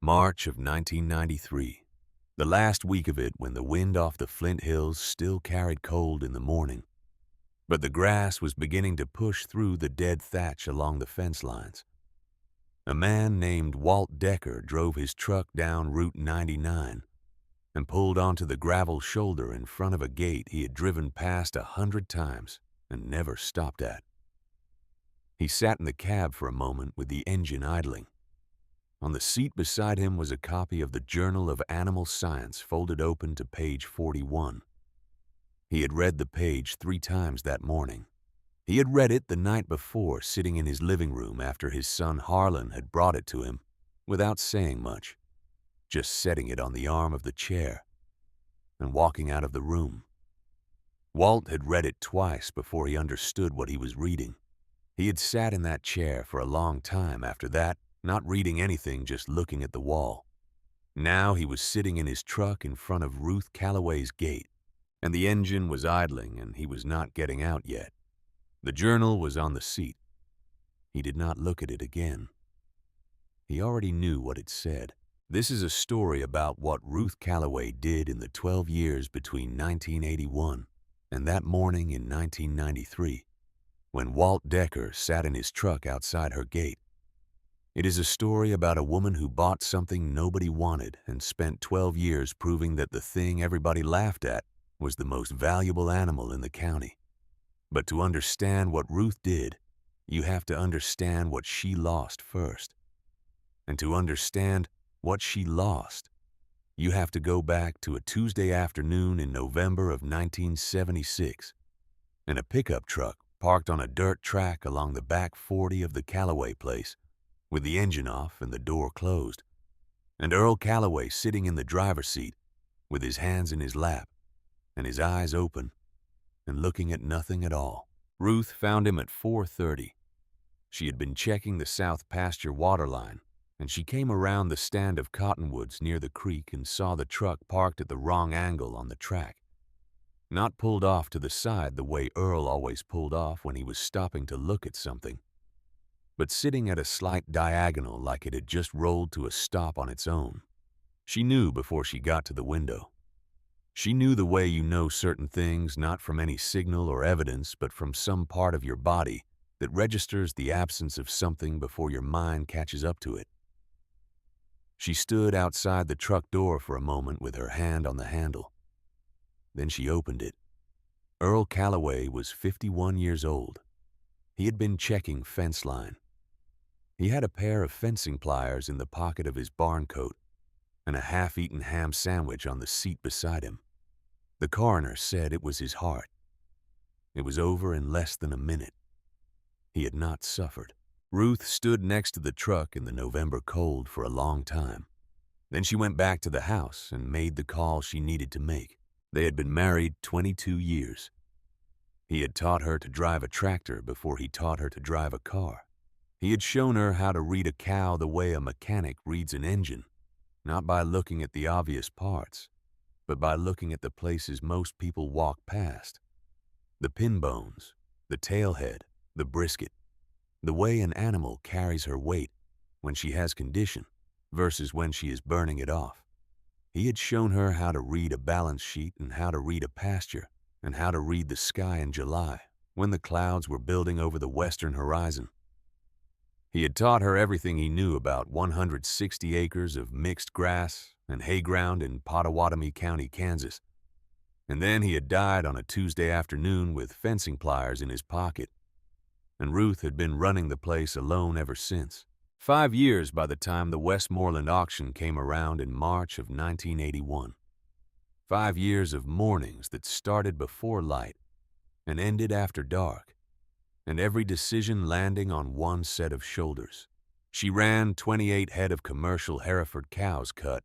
March of 1993, the last week of it when the wind off the Flint Hills still carried cold in the morning, but the grass was beginning to push through the dead thatch along the fence lines. A man named Walt Decker drove his truck down Route 99 and pulled onto the gravel shoulder in front of a gate he had driven past 100 times and never stopped at. He sat in the cab for a moment with the engine idling. On the seat beside him was a copy of the Journal of Animal Science folded open to page 41. He had read the page 3 times that morning. He had read it the night before, sitting in his living room after his son Harlan had brought it to him, without saying much, just setting it on the arm of the chair and walking out of the room. Walt had read it twice before he understood what he was reading. He had sat in that chair for a long time after that, not reading anything, just looking at the wall. Now he was sitting in his truck in front of Ruth Calloway's gate, and the engine was idling and he was not getting out yet. The journal was on the seat. He did not look at it again. He already knew what it said. This is a story about what Ruth Calloway did in the 12 years between 1981 and that morning in 1993, when Walt Decker sat in his truck outside her gate. It is a story about a woman who bought something nobody wanted and spent 12 years proving that the thing everybody laughed at was the most valuable animal in the county. But to understand what Ruth did, you have to understand what she lost first. And to understand what she lost, you have to go back to a Tuesday afternoon in November of 1976, in a pickup truck parked on a dirt track along the back 40 of the Calloway place, with the engine off and the door closed, and Earl Calloway sitting in the driver's seat with his hands in his lap and his eyes open and looking at nothing at all. Ruth found him at 4:30. She had been checking the south pasture water line, and she came around the stand of cottonwoods near the creek and saw the truck parked at the wrong angle on the track. Not pulled off to the side the way Earl always pulled off when he was stopping to look at something, but sitting at a slight diagonal like it had just rolled to a stop on its own. She knew before she got to the window. She knew the way you know certain things, not from any signal or evidence, but from some part of your body that registers the absence of something before your mind catches up to it. She stood outside the truck door for a moment with her hand on the handle. Then she opened it. Earl Calloway was 51 years old. He had been checking fence line. He had a pair of fencing pliers in the pocket of his barn coat and a half-eaten ham sandwich on the seat beside him. The coroner said it was his heart. It was over in less than a minute. He had not suffered. Ruth stood next to the truck in the November cold for a long time. Then she went back to the house and made the call she needed to make. They had been married 22 years. He had taught her to drive a tractor before he taught her to drive a car. He had shown her how to read a cow the way a mechanic reads an engine, not by looking at the obvious parts, but by looking at the places most people walk past. The pin bones, the tailhead, the brisket, the way an animal carries her weight when she has condition versus when she is burning it off. He had shown her how to read a balance sheet and how to read a pasture and how to read the sky in July when the clouds were building over the western horizon. He had taught her everything he knew about 160 acres of mixed grass and hay ground in Pottawatomie County, Kansas. And then he had died on a Tuesday afternoon with fencing pliers in his pocket. And Ruth had been running the place alone ever since. 5 years by the time the Westmoreland auction came around in March of 1981. 5 years of mornings that started before light and ended after dark, and every decision landing on one set of shoulders. She ran 28 head of commercial Hereford cows cut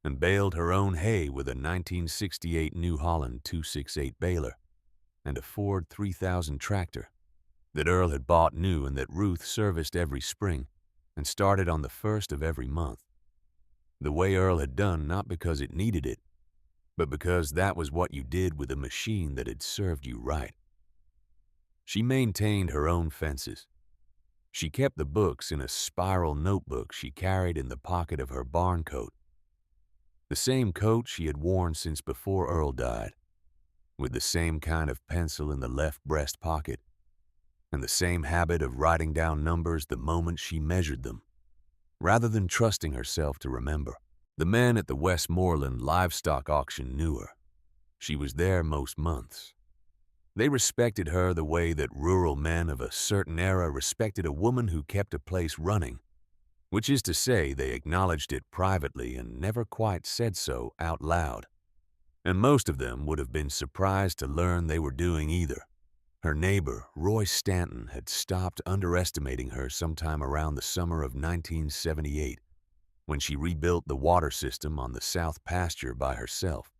and baled her own hay with a 1968 New Holland 268 baler and a Ford 3000 tractor that Earl had bought new and that Ruth serviced every spring and started on the 1st of every month. The way Earl had done, not because it needed it, but because that was what you did with a machine that had served you right. She maintained her own fences. She kept the books in a spiral notebook she carried in the pocket of her barn coat, the same coat she had worn since before Earl died, with the same kind of pencil in the left breast pocket, and the same habit of writing down numbers the moment she measured them, rather than trusting herself to remember. The men at the Westmoreland livestock auction knew her. She was there most months. They respected her the way that rural men of a certain era respected a woman who kept a place running, which is to say they acknowledged it privately and never quite said so out loud. And most of them would have been surprised to learn they were doing either. Her neighbor, Roy Stanton, had stopped underestimating her sometime around the summer of 1978, when she rebuilt the water system on the south pasture by herself,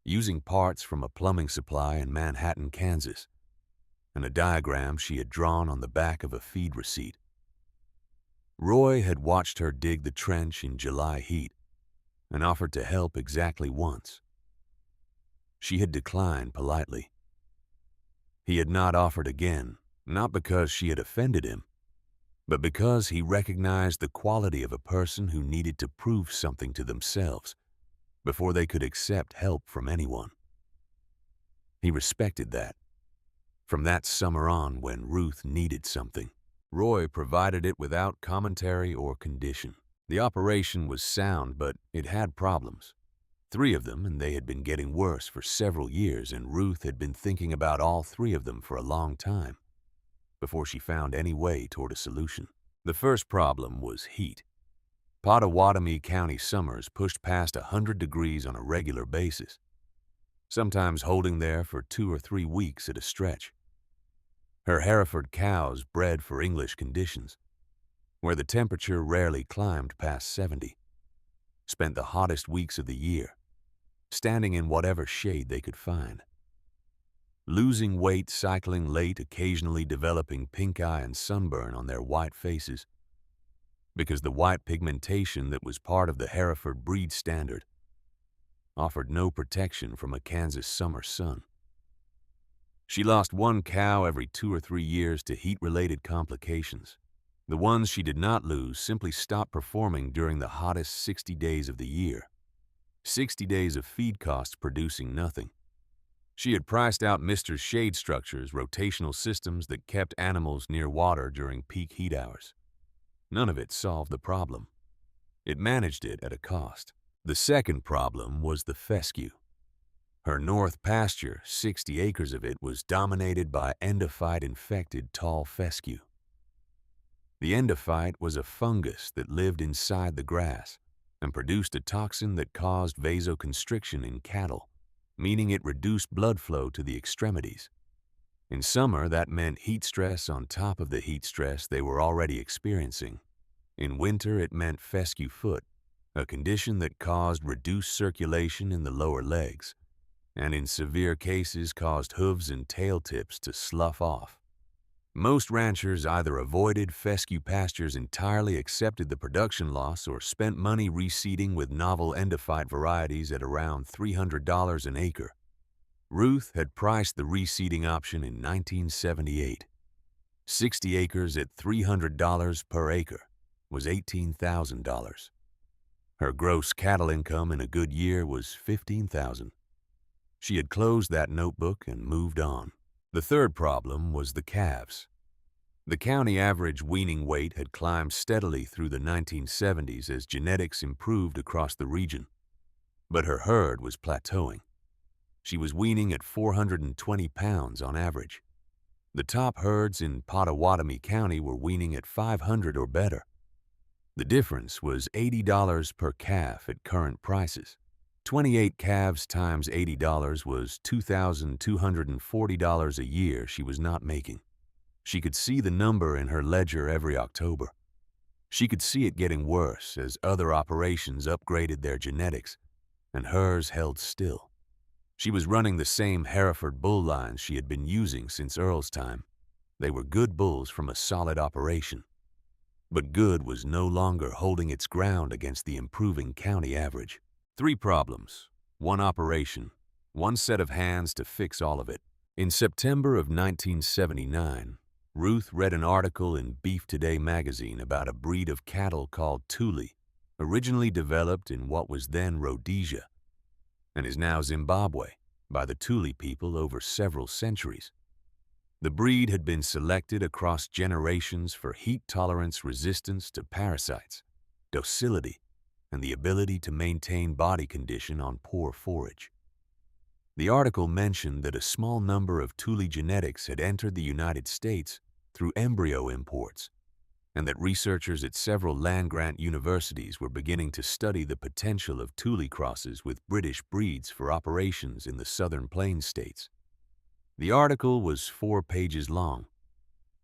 using parts from a plumbing supply in Manhattan, Kansas, and a diagram she had drawn on the back of a feed receipt. Roy had watched her dig the trench in July heat and offered to help exactly once. She had declined politely. He had not offered again, not because she had offended him, but because he recognized the quality of a person who needed to prove something to themselves before they could accept help from anyone. He respected that. From that summer on, when Ruth needed something, Roy provided it without commentary or condition. The operation was sound, but it had problems. 3 of them, and they had been getting worse for several years, and Ruth had been thinking about all 3 of them for a long time before she found any way toward a solution. The first problem was heat. Pottawatomie County summers pushed past 100 degrees on a regular basis, sometimes holding there for 2 or 3 weeks at a stretch. Her Hereford cows bred for English conditions, where the temperature rarely climbed past 70, spent the hottest weeks of the year standing in whatever shade they could find. Losing weight, cycling late, occasionally developing pink eye and sunburn on their white faces, because the white pigmentation that was part of the Hereford breed standard offered no protection from a Kansas summer sun. She lost 1 cow every 2 or 3 years to heat-related complications. The ones she did not lose simply stopped performing during the hottest 60 days of the year. 60 days of feed costs producing nothing. She had priced out Mr. Shade Structures' rotational systems that kept animals near water during peak heat hours. None of it solved the problem. It managed it at a cost. The second problem was the fescue. Her north pasture, 60 acres of it, was dominated by endophyte-infected tall fescue. The endophyte was a fungus that lived inside the grass and produced a toxin that caused vasoconstriction in cattle, meaning it reduced blood flow to the extremities. In summer, that meant heat stress on top of the heat stress they were already experiencing. In winter, it meant fescue foot, a condition that caused reduced circulation in the lower legs, and in severe cases caused hooves and tail tips to slough off. Most ranchers either avoided fescue pastures entirely, accepted the production loss, or spent money reseeding with novel endophyte varieties at around $300 an acre. Ruth had priced the reseeding option in 1978. 60 acres at $300 per acre was $18,000. Her gross cattle income in a good year was $15,000. She had closed that notebook and moved on. The third problem was the calves. The county average weaning weight had climbed steadily through the 1970s as genetics improved across the region, but her herd was plateauing. She was weaning at 420 pounds on average. The top herds in Pottawatomie County were weaning at 500 or better. The difference was $80 per calf at current prices. 28 calves times $80 was $2,240 a year she was not making. She could see the number in her ledger every October. She could see it getting worse as other operations upgraded their genetics, and hers held still. She was running the same Hereford bull lines she had been using since Earl's time. They were good bulls from a solid operation. But good was no longer holding its ground against the improving county average. 3 problems, 1 operation, 1 set of hands to fix all of it. In September of 1979, Ruth read an article in Beef Today magazine about a breed of cattle called Thule, originally developed in what was then Rhodesia and is now Zimbabwe by the Thule people over several centuries. The breed had been selected across generations for heat tolerance, resistance to parasites, docility, and the ability to maintain body condition on poor forage. The article mentioned that a small number of Thule genetics had entered the United States through embryo imports, and that researchers at several land-grant universities were beginning to study the potential of Thule crosses with British breeds for operations in the Southern Plains states. The article was 4 pages long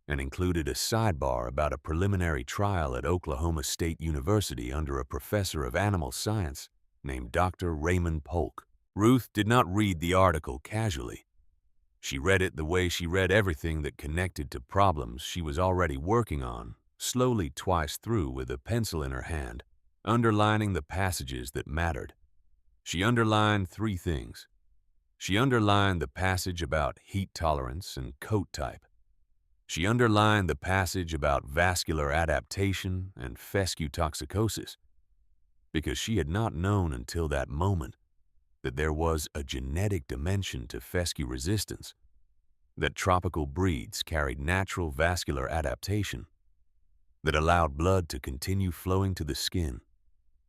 and included a sidebar about a preliminary trial at Oklahoma State University under a professor of animal science named Dr. Raymond Polk. Ruth did not read the article casually. She read it the way she read everything that connected to problems she was already working on, slowly twice through with a pencil in her hand, underlining the passages that mattered. She underlined 3 things. She underlined the passage about heat tolerance and coat type. She underlined the passage about vascular adaptation and fescue toxicosis, because she had not known until that moment that there was a genetic dimension to fescue resistance, that tropical breeds carried natural vascular adaptation that allowed blood to continue flowing to the skin,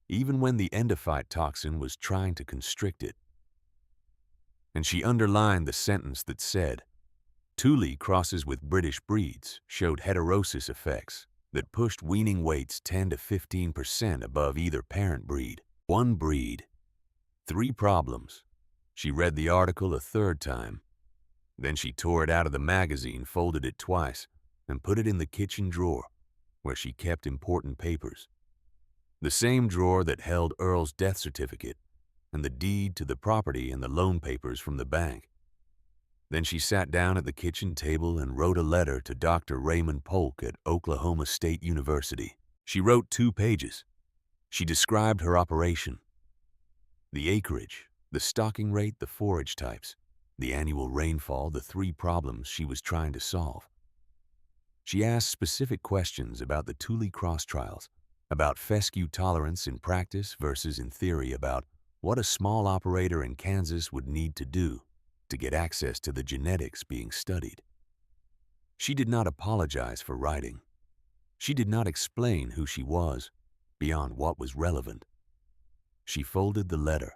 even when the endophyte toxin was trying to constrict it. And she underlined the sentence that said, Thule crosses with British breeds showed heterosis effects that pushed weaning weights 10 to 15% above either parent breed. 1 breed, 3 problems. She read the article a 3rd time. Then she tore it out of the magazine, folded it twice, and put it in the kitchen drawer, where she kept important papers. The same drawer that held Earl's death certificate and the deed to the property and the loan papers from the bank. Then she sat down at the kitchen table and wrote a letter to Dr. Raymond Polk at Oklahoma State University. She wrote 2 pages. She described her operation, the acreage, the stocking rate, the forage types, the annual rainfall, the 3 problems she was trying to solve. She asked specific questions about the Thule cross trials, about fescue tolerance in practice versus in theory, about what a small operator in Kansas would need to do to get access to the genetics being studied. She did not apologize for writing. She did not explain who she was beyond what was relevant. She folded the letter,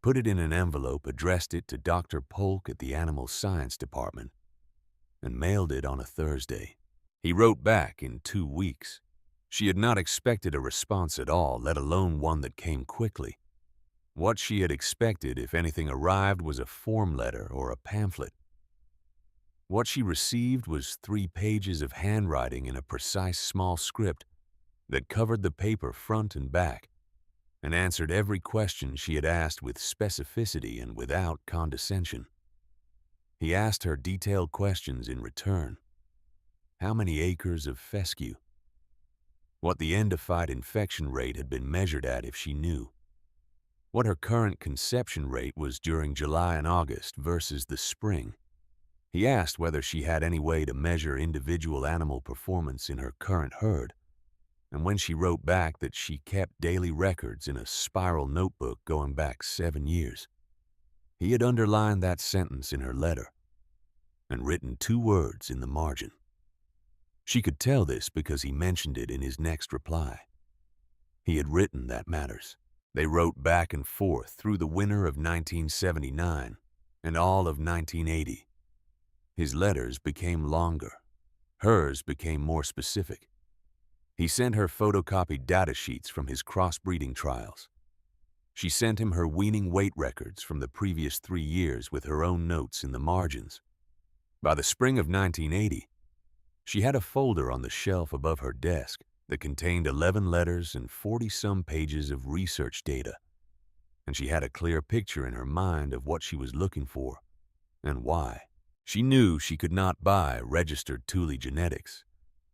put it in an envelope, addressed it to Dr. Polk at the Animal Science Department, and mailed it on a Thursday. He wrote back in 2 weeks. She had not expected a response at all, let alone one that came quickly. What she had expected, if anything arrived, was a form letter or a pamphlet. What she received was 3 pages of handwriting in a precise small script that covered the paper front and back and answered every question she had asked with specificity and without condescension. He asked her detailed questions in return. How many acres of fescue? What the endophyte infection rate had been measured at if she knew. What her current conception rate was during July and August versus the spring. He asked whether she had any way to measure individual animal performance in her current herd, and when she wrote back that she kept daily records in a spiral notebook going back 7 years. He had underlined that sentence in her letter and written 2 words in the margin. She could tell this because he mentioned it in his next reply. He had written that matters. They wrote back and forth through the winter of 1979 and all of 1980. His letters became longer. Hers became more specific. He sent her photocopied data sheets from his crossbreeding trials. She sent him her weaning weight records from the previous 3 years with her own notes in the margins. By the spring of 1980, she had a folder on the shelf above her desk that contained 11 letters and 40-some pages of research data, and she had a clear picture in her mind of what she was looking for and why. She knew she could not buy registered Thule genetics.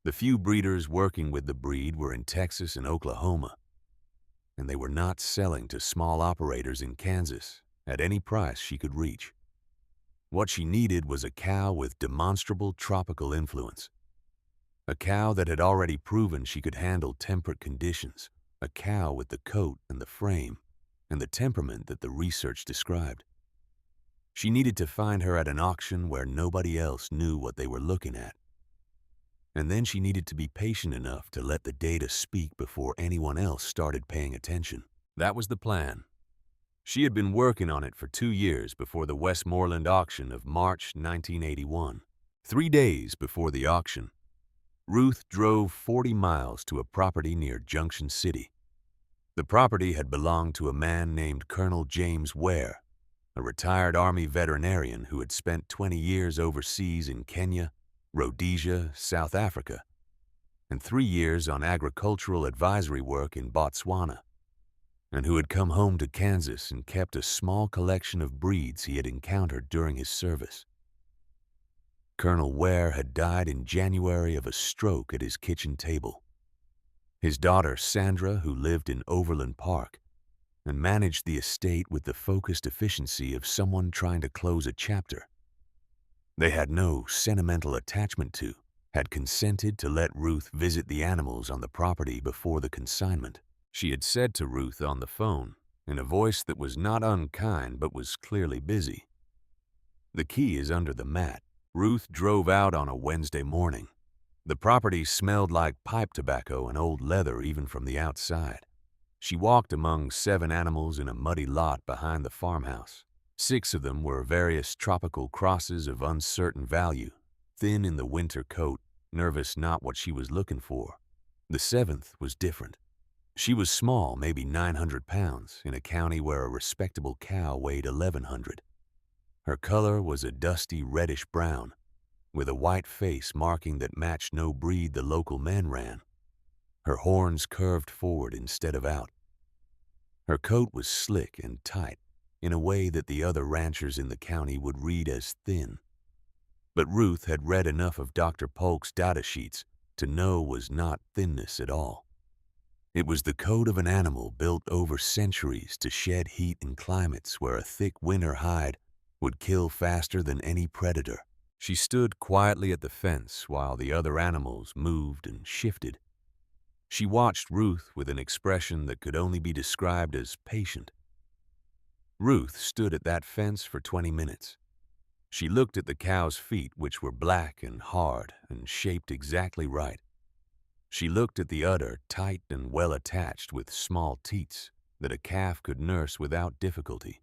The few breeders working with the breed were in Texas and Oklahoma, and they were not selling to small operators in Kansas at any price she could reach. What she needed was a cow with demonstrable tropical influence. A cow that had already proven she could handle temperate conditions. A cow with the coat and the frame and the temperament that the research described. She needed to find her at an auction where nobody else knew what they were looking at. And then she needed to be patient enough to let the data speak before anyone else started paying attention. That was the plan. She had been working on it for 2 years before the Westmoreland auction of March 1981. 3 days before the auction, Ruth drove 40 miles to a property near Junction City. The property had belonged to a man named Colonel James Ware, a retired Army veterinarian who had spent 20 years overseas in Kenya, Rhodesia, South Africa, and 3 years on agricultural advisory work in Botswana, and who had come home to Kansas and kept a small collection of breeds he had encountered during his service. Colonel Ware had died in January of a stroke at his kitchen table. His daughter Sandra, who lived in Overland Park and managed the estate with the focused efficiency of someone trying to close a chapter they had no sentimental attachment to, had consented to let Ruth visit the animals on the property before the consignment. She had said to Ruth on the phone, in a voice that was not unkind but was clearly busy, "The key is under the mat." Ruth drove out on a Wednesday morning. The property smelled like pipe tobacco and old leather even from the outside. She walked among 7 animals in a muddy lot behind the farmhouse. 6 of them were various tropical crosses of uncertain value, thin in the winter coat, nervous not what she was looking for. The 7th was different. She was small, maybe 900 pounds, in a county where a respectable cow weighed 1,100. Her color was a dusty reddish-brown, with a white face marking that matched no breed the local men ran. Her horns curved forward instead of out. Her coat was slick and tight, in a way that the other ranchers in the county would read as thin. But Ruth had read enough of Dr. Polk's data sheets to know was not thinness at all. It was the coat of an animal built over centuries to shed heat in climates where a thick winter hide would kill faster than any predator. She stood quietly at the fence while the other animals moved and shifted. She watched Ruth with an expression that could only be described as patient. Ruth stood at that fence for 20 minutes. She looked at the cow's feet, which were black and hard and shaped exactly right. She looked at the udder, tight and well attached with small teats that a calf could nurse without difficulty.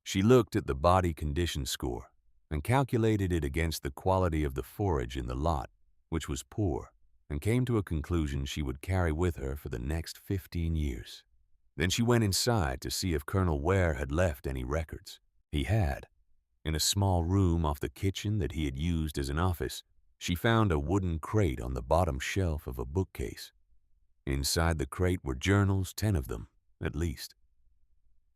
She looked at the body condition score and calculated it against the quality of the forage in the lot, which was poor, and came to a conclusion she would carry with her for the next 15 years. Then she went inside to see if Colonel Ware had left any records. He had. In a small room off the kitchen that he had used as an office, she found a wooden crate on the bottom shelf of a bookcase. Inside the crate were journals, 10 of them, at least.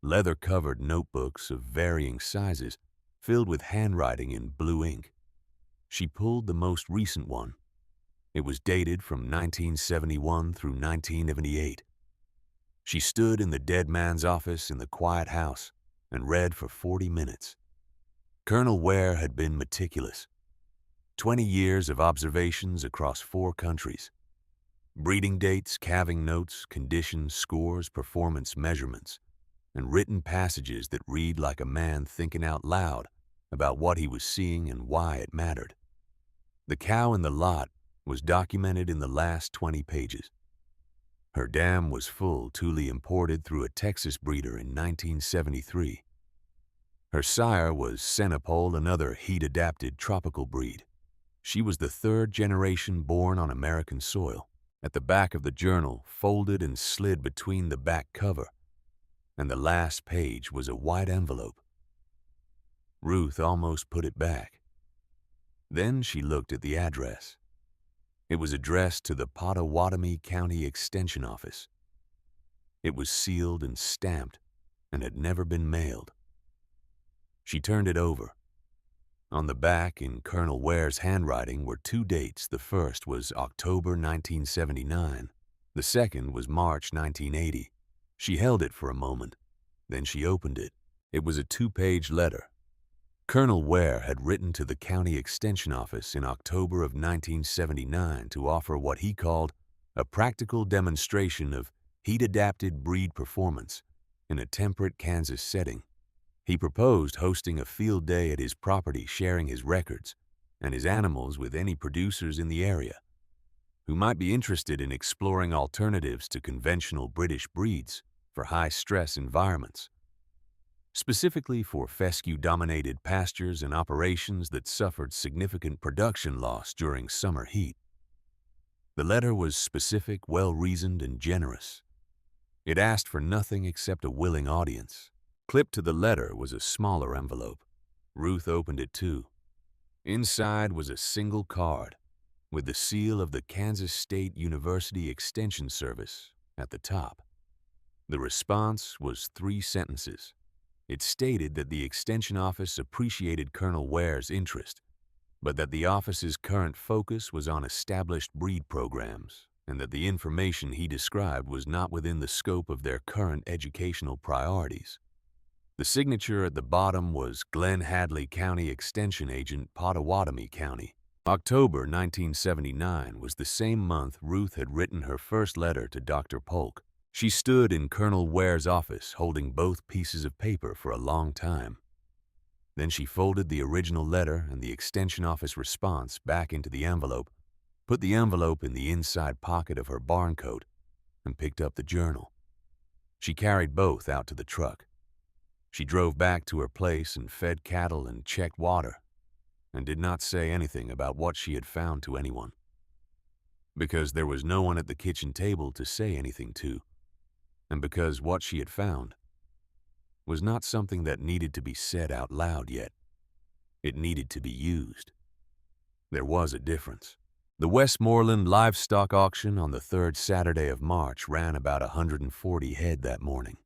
Leather-covered notebooks of varying sizes, filled with handwriting in blue ink. She pulled the most recent one. It was dated from 1971 through 1978. She stood in the dead man's office in the quiet house and read for 40 minutes. Colonel Ware had been meticulous. 20 years of observations across 4 countries. Breeding dates, calving notes, conditions, scores, performance measurements, and written passages that read like a man thinking out loud about what he was seeing and why it mattered. The cow in the lot was documented in the last 20 pages. Her dam was full, Thule imported through a Texas breeder in 1973. Her sire was Senapole, another heat-adapted tropical breed. She was the 3rd generation born on American soil. At the back of the journal, folded and slid between the back cover, and the last page was a white envelope. Ruth almost put it back. Then she looked at the address. It was addressed to the Pottawatomie County Extension Office. It was sealed and stamped and had never been mailed. She turned it over. On the back, in Colonel Ware's handwriting, were 2 dates. The first was October 1979. The second was March 1980. She held it for a moment. Then she opened it. It was a 2-page letter. Colonel Ware had written to the county extension office in October of 1979 to offer what he called a practical demonstration of heat-adapted breed performance in a temperate Kansas setting. He proposed hosting a field day at his property, sharing his records and his animals with any producers in the area who might be interested in exploring alternatives to conventional British breeds for high-stress environments, specifically for fescue-dominated pastures and operations that suffered significant production loss during summer heat. The letter was specific, well-reasoned, and generous. It asked for nothing except a willing audience. Clipped to the letter was a smaller envelope. Ruth opened it too. Inside was a single card with the seal of the Kansas State University Extension Service at the top. The response was 3 sentences. It stated that the Extension Office appreciated Colonel Ware's interest, but that the office's current focus was on established breed programs, and that the information he described was not within the scope of their current educational priorities. The signature at the bottom was Glenn Hadley County Extension Agent, Pottawatomie County. October 1979 was the same month Ruth had written her first letter to Dr. Polk. She stood in Colonel Ware's office holding both pieces of paper for a long time. Then she folded the original letter and the Extension Office response back into the envelope, put the envelope in the inside pocket of her barn coat, and picked up the journal. She carried both out to the truck. She drove back to her place and fed cattle and checked water, and did not say anything about what she had found to anyone, because there was no one at the kitchen table to say anything to, and because what she had found was not something that needed to be said out loud yet. It needed to be used. There was a difference. The Westmoreland livestock auction on the 3rd Saturday of March ran about 140 head that morning.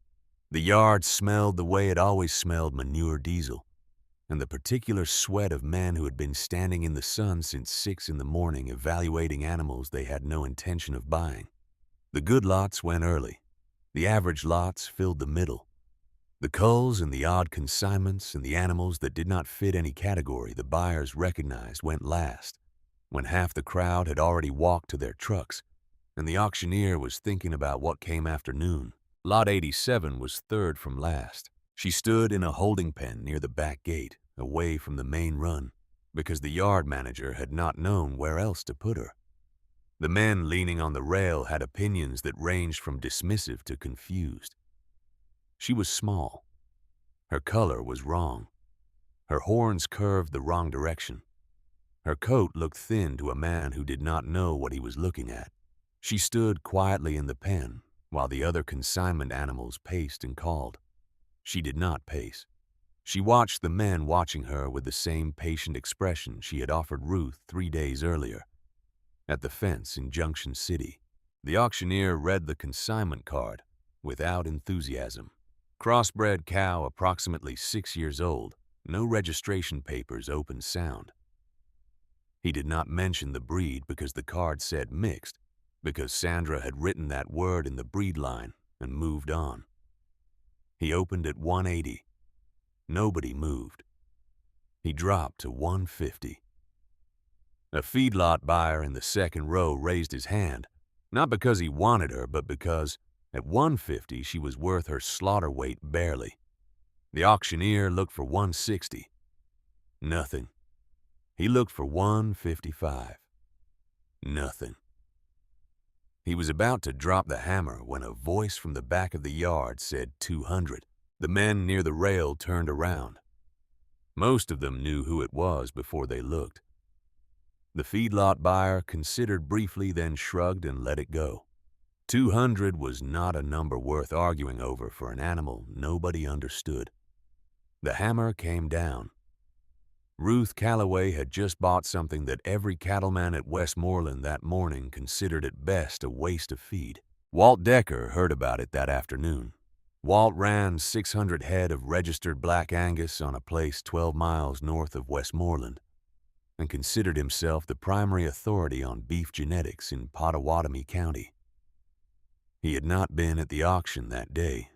The yard smelled the way it always smelled manure diesel, and the particular sweat of men who had been standing in the sun since 6 in the morning evaluating animals they had no intention of buying. The good lots went early. The average lots filled the middle. The culls and the odd consignments and the animals that did not fit any category the buyers recognized went last, when half the crowd had already walked to their trucks, and the auctioneer was thinking about what came after noon. Lot 87 was third from last. She stood in a holding pen near the back gate, away from the main run, because the yard manager had not known where else to put her. The men leaning on the rail had opinions that ranged from dismissive to confused. She was small. Her color was wrong. Her horns curved the wrong direction. Her coat looked thin to a man who did not know what he was looking at. She stood quietly in the pen while the other consignment animals paced and called. She did not pace. She watched the men watching her with the same patient expression she had offered Ruth 3 days earlier at the fence in Junction City. The auctioneer read the consignment card without enthusiasm. Crossbred cow approximately 6 years old, no registration papers, open sound. He did not mention the breed because the card said mixed, because Sandra had written that word in the breed line and moved on. He opened at 180. Nobody moved. He dropped to 150. A feedlot buyer in the second row raised his hand, not because he wanted her, but because at 150 she was worth her slaughter weight barely. The auctioneer looked for 160. Nothing. He looked for 155. Nothing. He was about to drop the hammer when a voice from the back of the yard said 200. The men near the rail turned around. Most of them knew who it was before they looked. The feedlot buyer considered briefly, then shrugged and let it go. 200 was not a number worth arguing over for an animal nobody understood. The hammer came down. Ruth Calloway had just bought something that every cattleman at Westmoreland that morning considered at best a waste of feed. Walt Decker heard about it that afternoon. Walt ran 600 head of registered Black Angus on a place 12 miles north of Westmoreland, and considered himself the primary authority on beef genetics in Pottawatomie County. He had not been at the auction that day.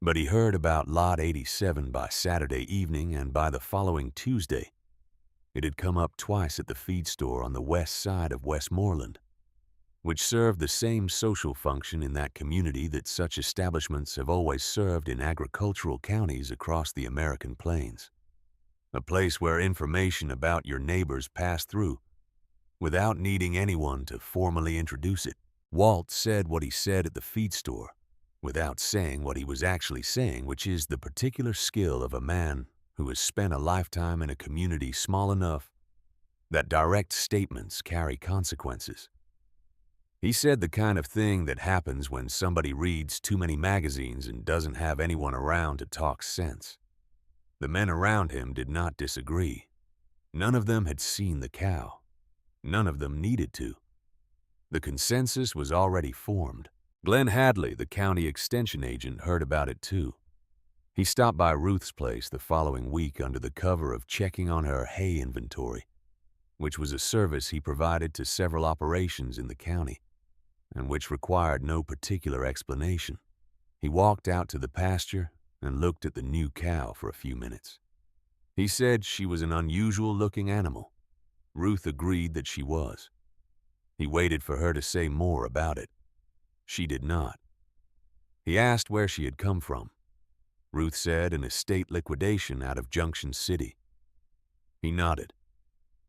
But he heard about Lot 87 by Saturday evening, and by the following Tuesday, it had come up twice at the feed store on the west side of Westmoreland, which served the same social function in that community that such establishments have always served in agricultural counties across the American plains. A place where information about your neighbors passed through without needing anyone to formally introduce it. Walt said what he said at the feed store without saying what he was actually saying, which is the particular skill of a man who has spent a lifetime in a community small enough that direct statements carry consequences. He said the kind of thing that happens when somebody reads too many magazines and doesn't have anyone around to talk sense. The men around him did not disagree. None of them had seen the cow. None of them needed to. The consensus was already formed. Glenn Hadley, the county extension agent, heard about it too. He stopped by Ruth's place the following week under the cover of checking on her hay inventory, which was a service he provided to several operations in the county, and which required no particular explanation. He walked out to the pasture and looked at the new cow for a few minutes. He said she was an unusual-looking animal. Ruth agreed that she was. He waited for her to say more about it. She did not. He asked where she had come from. Ruth said an estate liquidation out of Junction City. He nodded.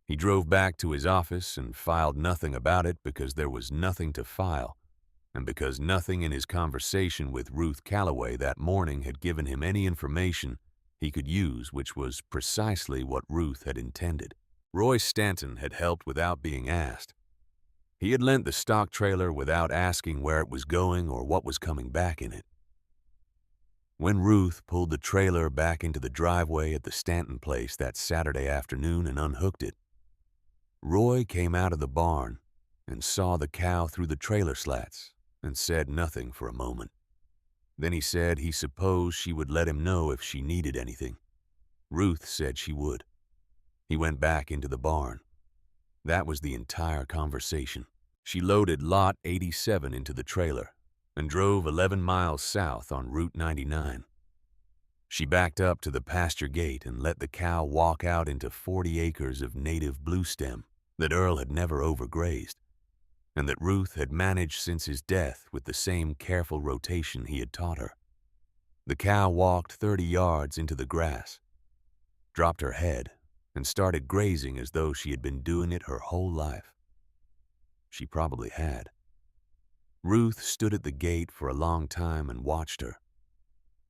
He drove back to his office and filed nothing about it because there was nothing to file, and because nothing in his conversation with Ruth Calloway that morning had given him any information he could use, which was precisely what Ruth had intended. Roy Stanton had helped without being asked. He had lent the stock trailer without asking where it was going or what was coming back in it. When Ruth pulled the trailer back into the driveway at the Stanton place that Saturday afternoon and unhooked it, Roy came out of the barn and saw the cow through the trailer slats and said nothing for a moment. Then he said he supposed she would let him know if she needed anything. Ruth said she would. He went back into the barn. That was the entire conversation. She loaded Lot 87 into the trailer and drove 11 miles south on Route 99. She backed up to the pasture gate and let the cow walk out into 40 acres of native bluestem that Earl had never overgrazed, and that Ruth had managed since his death with the same careful rotation he had taught her. The cow walked 30 yards into the grass, dropped her head, and started grazing as though she had been doing it her whole life. She probably had. Ruth stood at the gate for a long time and watched her.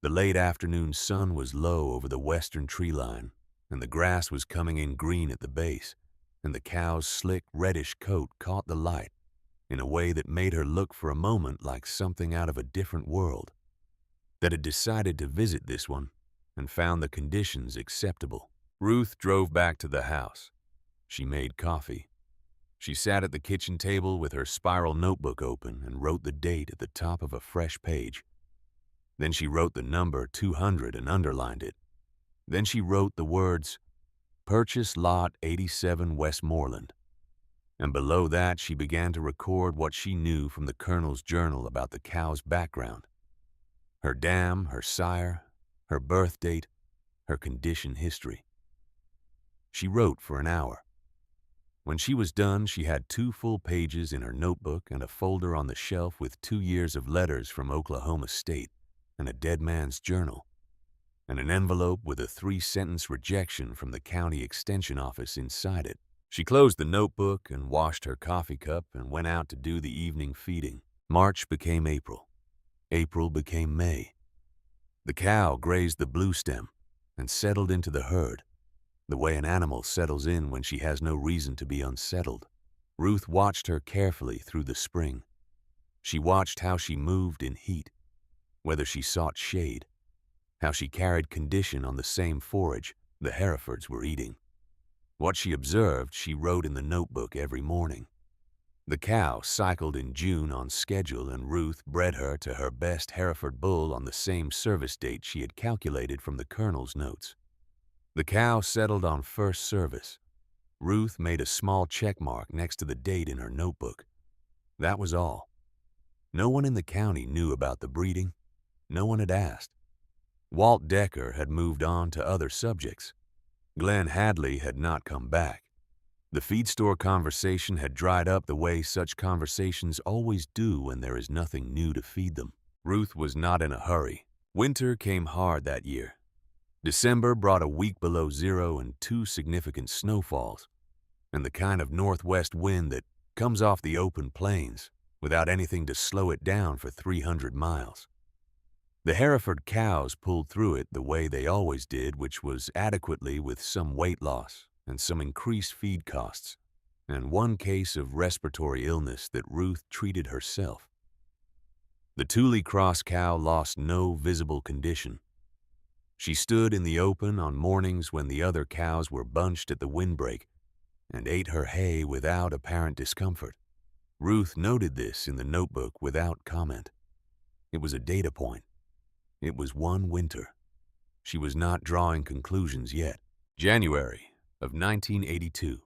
The late afternoon sun was low over the western tree line, and the grass was coming in green at the base, and the cow's slick reddish coat caught the light in a way that made her look for a moment like something out of a different world, that had decided to visit this one and found the conditions acceptable. Ruth drove back to the house. She made coffee. She sat at the kitchen table with her spiral notebook open and wrote the date at the top of a fresh page. Then she wrote the number 200 and underlined it. Then she wrote the words, "Purchase Lot 87 Westmoreland." And below that she began to record what she knew from the Colonel's journal about the cow's background. Her dam, her sire, her birth date, her condition history. She wrote for an hour. When she was done, she had 2 full pages in her notebook and a folder on the shelf with 2 years of letters from Oklahoma State and a dead man's journal, and an envelope with a 3-sentence rejection from the county extension office inside it. She closed the notebook and washed her coffee cup and went out to do the evening feeding. March became April. April became May. The cow grazed the bluestem and settled into the herd, the way an animal settles in when she has no reason to be unsettled. Ruth watched her carefully through the spring. She watched how she moved in heat, whether she sought shade, how she carried condition on the same forage the Herefords were eating. What she observed, she wrote in the notebook every morning. The cow cycled in June on schedule, and Ruth bred her to her best Hereford bull on the same service date she had calculated from the Colonel's notes. The cow settled on first service. Ruth made a small check mark next to the date in her notebook. That was all. No one in the county knew about the breeding. No one had asked. Walt Decker had moved on to other subjects. Glenn Hadley had not come back. The feed store conversation had dried up the way such conversations always do when there is nothing new to feed them. Ruth was not in a hurry. Winter came hard that year. December brought a week below zero and 2 significant snowfalls, and the kind of northwest wind that comes off the open plains without anything to slow it down for 300 miles. The Hereford cows pulled through it the way they always did, which was adequately with some weight loss and some increased feed costs, and 1 case of respiratory illness that Ruth treated herself. The Tule Cross cow lost no visible condition. She stood in the open on mornings when the other cows were bunched at the windbreak and ate her hay without apparent discomfort. Ruth noted this in the notebook without comment. It was a data point. It was 1 winter. She was not drawing conclusions yet. January of 1982.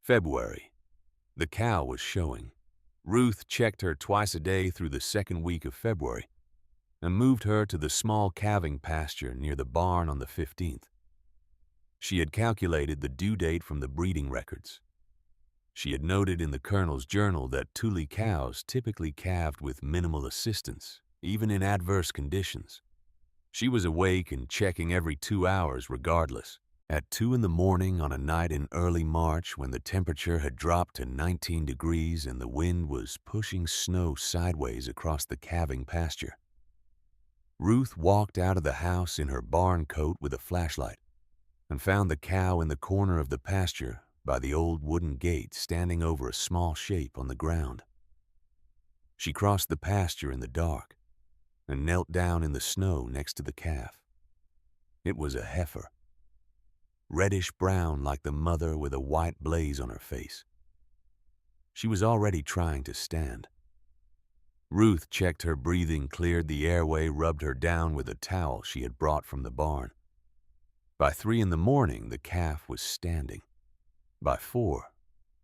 February. The cow was showing. Ruth checked her twice a day through the 2nd week of February and moved her to the small calving pasture near the barn on the 15th. She had calculated the due date from the breeding records. She had noted in the Colonel's journal that Tule cows typically calved with minimal assistance, even in adverse conditions. She was awake and checking every 2 hours regardless. At 2 in the morning on a night in early March when the temperature had dropped to 19 degrees and the wind was pushing snow sideways across the calving pasture, Ruth walked out of the house in her barn coat with a flashlight and found the cow in the corner of the pasture by the old wooden gate standing over a small shape on the ground. She crossed the pasture in the dark and knelt down in the snow next to the calf. It was a heifer, reddish-brown like the mother with a white blaze on her face. She was already trying to stand. Ruth checked her breathing, cleared the airway, rubbed her down with a towel she had brought from the barn. By 3 in the morning, the calf was standing. By 4,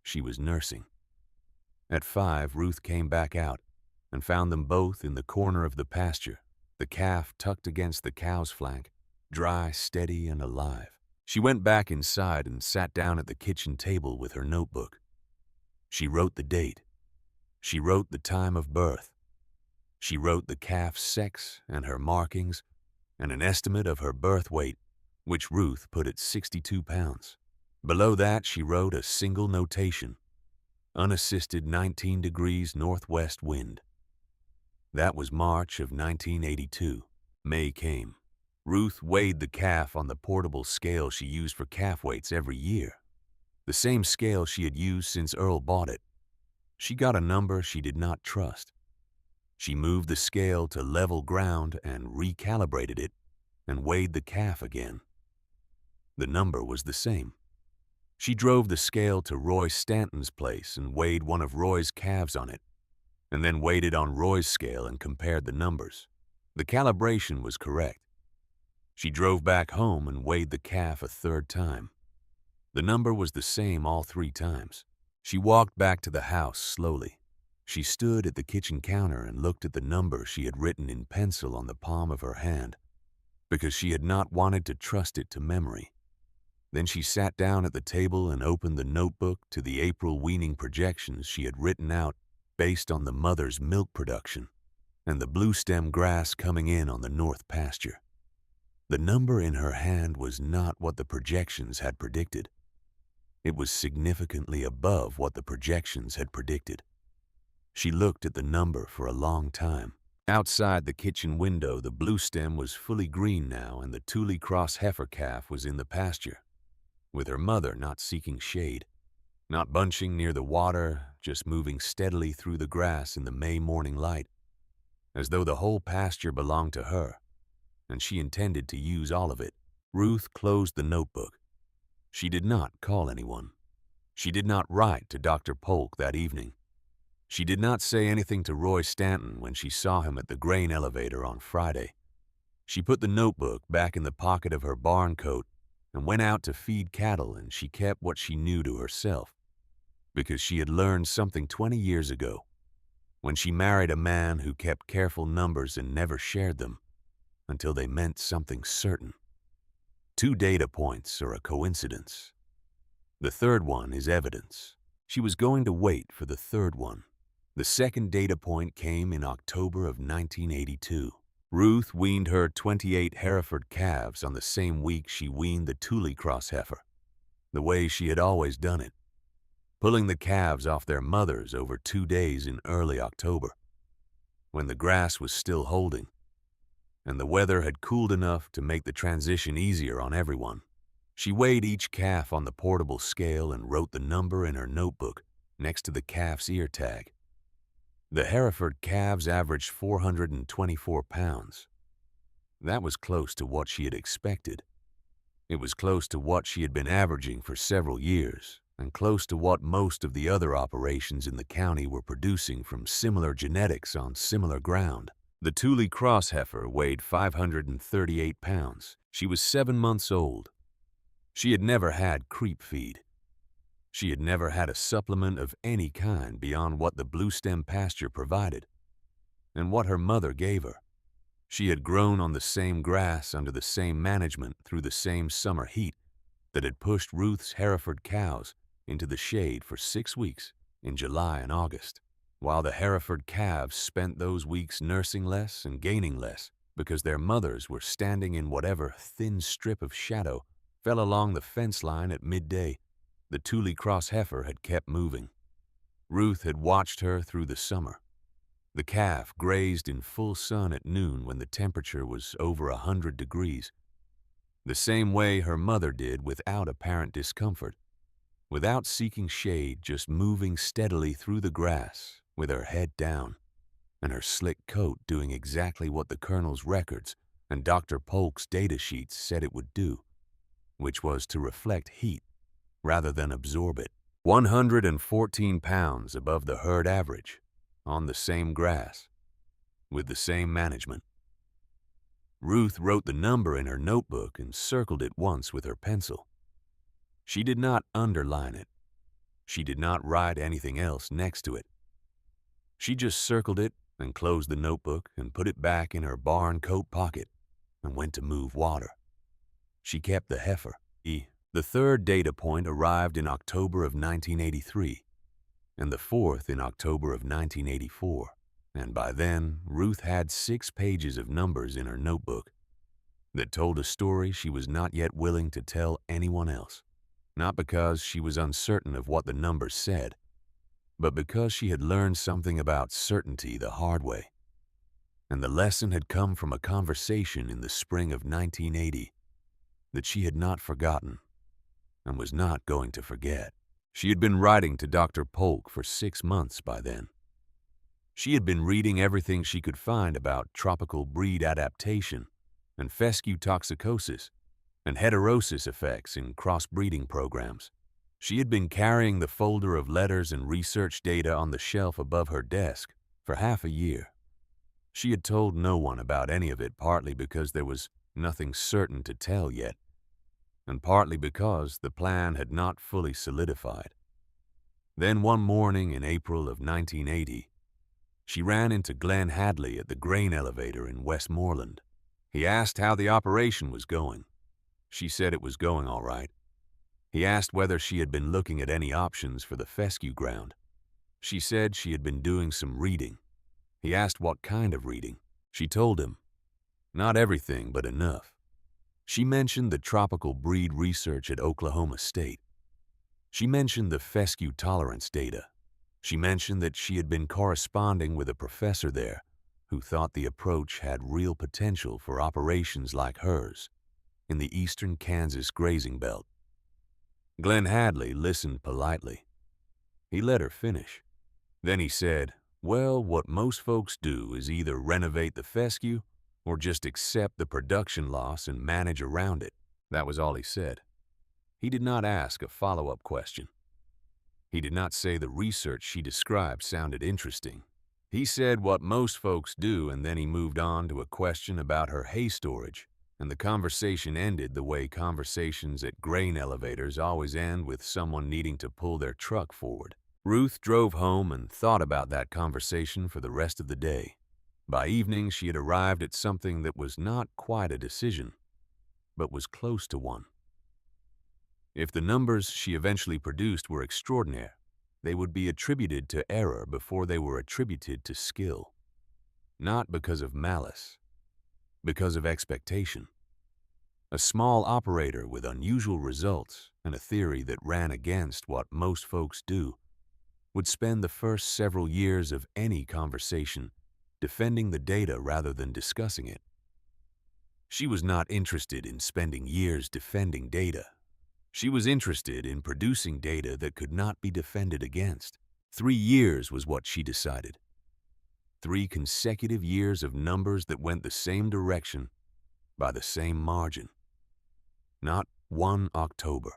she was nursing. At 5, Ruth came back out and found them both in the corner of the pasture, the calf tucked against the cow's flank, dry, steady, and alive. She went back inside and sat down at the kitchen table with her notebook. She wrote the date. She wrote the time of birth. She wrote the calf's sex and her markings and an estimate of her birth weight, which Ruth put at 62 pounds. Below that, she wrote a single notation: unassisted 19 degrees northwest wind. That was March of 1982. May came. Ruth weighed the calf on the portable scale she used for calf weights every year, the same scale she had used since Earl bought it. She got a number she did not trust. She moved the scale to level ground and recalibrated it and weighed the calf again. The number was the same. She drove the scale to Roy Stanton's place and weighed one of Roy's calves on it, and then weighed it on Roy's scale and compared the numbers. The calibration was correct. She drove back home and weighed the calf a 3rd time. The number was the same all 3 times. She walked back to the house slowly. She stood at the kitchen counter and looked at the number she had written in pencil on the palm of her hand, because she had not wanted to trust it to memory. Then she sat down at the table and opened the notebook to the April weaning projections she had written out based on the mother's milk production and the blue stem grass coming in on the north pasture. The number in her hand was not what the projections had predicted. It was significantly above what the projections had predicted. She looked at the number for a long time. Outside the kitchen window, the blue stem was fully green now, and the Tule Cross heifer calf was in the pasture, with her mother not seeking shade, not bunching near the water, just moving steadily through the grass in the May morning light, as though the whole pasture belonged to her, and she intended to use all of it. Ruth closed the notebook. She did not call anyone. She did not write to Dr. Polk that evening. She did not say anything to Roy Stanton when she saw him at the grain elevator on Friday. She put the notebook back in the pocket of her barn coat and went out to feed cattle, and she kept what she knew to herself, because she had learned something 20 years ago, when she married a man who kept careful numbers and never shared them. until they meant something certain. 2 data points are a coincidence. The third one is evidence. She was going to wait for the third one. The second data point came in October of 1982. Ruth weaned her 28 Hereford calves on the same week she weaned the Tule Cross heifer, the way she had always done it, pulling the calves off their mothers over 2 days in early October, when the grass was still holding, and the weather had cooled enough to make the transition easier on everyone. She weighed each calf on the portable scale and wrote the number in her notebook next to the calf's ear tag. The Hereford calves averaged 424 pounds. That was close to what she had expected. It was close to what she had been averaging for several years, and close to what most of the other operations in the county were producing from similar genetics on similar ground. The Tule Cross heifer weighed 538 pounds. She was 7 months old. She had never had creep feed. She had never had a supplement of any kind beyond what the Bluestem pasture provided, and what her mother gave her. She had grown on the same grass under the same management through the same summer heat that had pushed Ruth's Hereford cows into the shade for 6 weeks in July and August, while the Hereford calves spent those weeks nursing less and gaining less because their mothers were standing in whatever thin strip of shadow fell along the fence line at midday. The Tule Cross heifer had kept moving. Ruth had watched her through the summer. The calf grazed in full sun at noon when the temperature was over 100 degrees, the same way her mother did without apparent discomfort, without seeking shade, just moving steadily through the grass with her head down and her slick coat doing exactly what the Colonel's records and Dr. Polk's data sheets said it would do, which was to reflect heat rather than absorb it. 114 pounds above the herd average, on the same grass, with the same management. Ruth wrote the number in her notebook and circled it once with her pencil. She did not underline it. She did not write anything else next to it. She just circled it and closed the notebook and put it back in her barn coat pocket and went to move water. She kept the heifer. The third data point arrived in October of 1983, and the fourth in October of 1984, and by then Ruth had 6 pages of numbers in her notebook that told a story she was not yet willing to tell anyone else, not because she was uncertain of what the numbers said, but because she had learned something about certainty the hard way, and the lesson had come from a conversation in the spring of 1980 that she had not forgotten and was not going to forget. She had been writing to Dr. Polk for 6 months by then. She had been reading everything she could find about tropical breed adaptation and fescue toxicosis and heterosis effects in crossbreeding programs. She had been carrying the folder of letters and research data on the shelf above her desk for half a year. She had told no one about any of it, partly because there was nothing certain to tell yet, and partly because the plan had not fully solidified. Then one morning in April of 1980, she ran into Glenn Hadley at the grain elevator in Westmoreland. He asked how the operation was going. She said it was going all right. He asked whether she had been looking at any options for the fescue ground. She said she had been doing some reading. He asked what kind of reading. She told him, not everything, but enough. She mentioned the tropical breed research at Oklahoma State. She mentioned the fescue tolerance data. She mentioned that she had been corresponding with a professor there who thought the approach had real potential for operations like hers in the eastern Kansas grazing belt. Glenn Hadley listened politely. He let her finish. Then he said, well, what most folks do is either renovate the fescue or just accept the production loss and manage around it. That was all he said. He did not ask a follow-up question. He did not say the research she described sounded interesting. He said what most folks do, and then he moved on to a question about her hay storage, and the conversation ended the way conversations at grain elevators always end, with someone needing to pull their truck forward. Ruth drove home and thought about that conversation for the rest of the day. By evening, she had arrived at something that was not quite a decision, but was close to one. If the numbers she eventually produced were extraordinary, they would be attributed to error before they were attributed to skill. Not because of malice, because of expectation. A small operator with unusual results and a theory that ran against what most folks do would spend the first several years of any conversation defending the data rather than discussing it. She was not interested in spending years defending data. She was interested in producing data that could not be defended against. 3 years was what she decided. 3 consecutive years of numbers that went the same direction by the same margin. Not 1 October.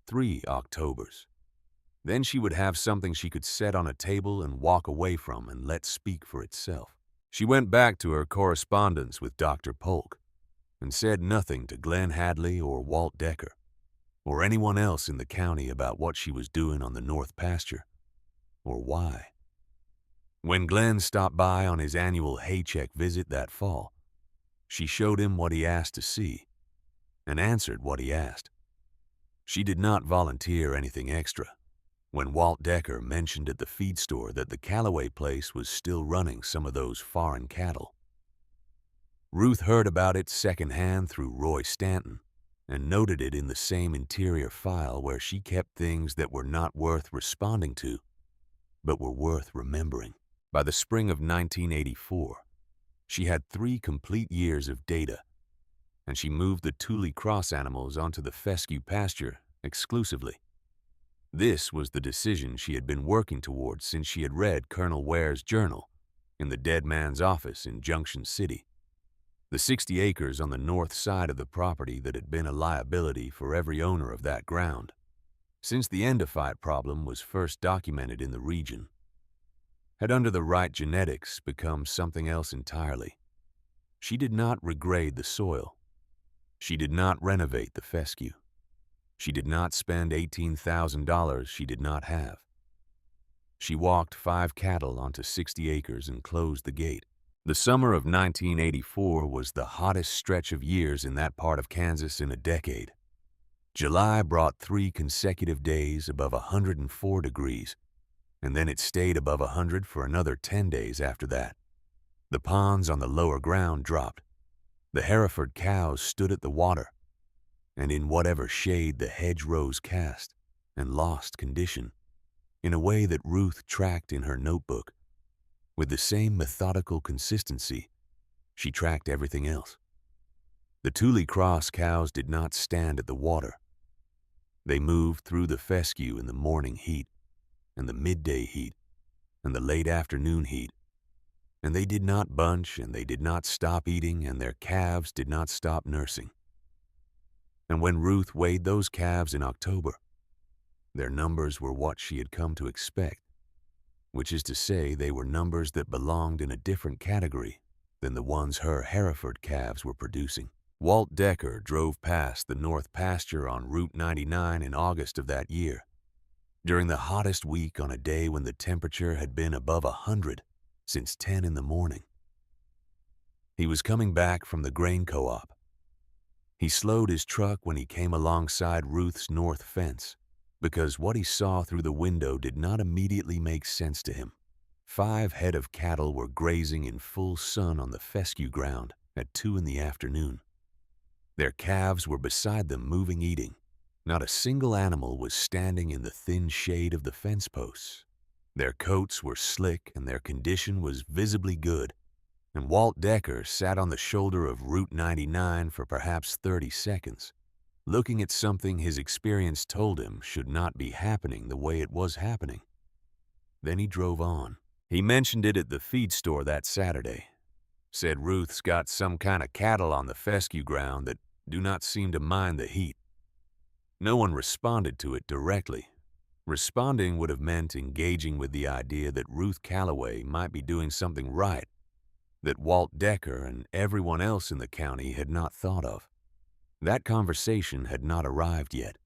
3 Octobers. Then she would have something she could set on a table and walk away from and let speak for itself. She went back to her correspondence with Dr. Polk and said nothing to Glenn Hadley or Walt Decker or anyone else in the county about what she was doing on the North Pasture or why. When Glenn stopped by on his annual Haycheck visit that fall, she showed him what he asked to see and answered what he asked. She did not volunteer anything extra when Walt Decker mentioned at the feed store that the Callaway place was still running some of those foreign cattle. Ruth heard about it secondhand through Roy Stanton and noted it in the same interior file where she kept things that were not worth responding to, but were worth remembering. By the spring of 1984, she had 3 complete years of data, and she moved the Tule Cross animals onto the fescue pasture exclusively. This was the decision she had been working towards since she had read Colonel Ware's journal in the dead man's office in Junction City. The 60 acres on the north side of the property that had been a liability for every owner of that ground since the endophyte problem was first documented in the region had under the right genetics become something else entirely. She did not regrade the soil. She did not renovate the fescue. She did not spend $18,000 she did not have. She walked 5 cattle onto 60 acres and closed the gate. The summer of 1984 was the hottest stretch of years in that part of Kansas in a decade. July brought 3 consecutive days above 104 degrees, and then it stayed above 100 for another 10 days after that. The ponds on the lower ground dropped. The Hereford cows stood at the water, and in whatever shade the hedgerows cast, and lost condition, in a way that Ruth tracked in her notebook. With the same methodical consistency, she tracked everything else. The Tule Cross cows did not stand at the water. They moved through the fescue in the morning heat, and the midday heat, and the late afternoon heat, and they did not bunch, and they did not stop eating, and their calves did not stop nursing. And when Ruth weighed those calves in October, their numbers were what she had come to expect, which is to say they were numbers that belonged in a different category than the ones her Hereford calves were producing. Walt Decker drove past the North Pasture on Route 99 in August of that year, during the hottest week on a day when the temperature had been above 100 since 10 in the morning. He was coming back from the grain co-op. He slowed his truck when he came alongside Ruth's north fence because what he saw through the window did not immediately make sense to him. 5 head of cattle were grazing in full sun on the fescue ground at 2 in the afternoon. Their calves were beside them moving eating. Not a single animal was standing in the thin shade of the fence posts. Their coats were slick and their condition was visibly good, and Walt Decker sat on the shoulder of Route 99 for perhaps 30 seconds, looking at something his experience told him should not be happening the way it was happening. Then he drove on. He mentioned it at the feed store that Saturday. Said Ruth's got some kind of cattle on the fescue ground that do not seem to mind the heat. No one responded to it directly. Responding would have meant engaging with the idea that Ruth Callaway might be doing something right that Walt Decker and everyone else in the county had not thought of. That conversation had not arrived yet.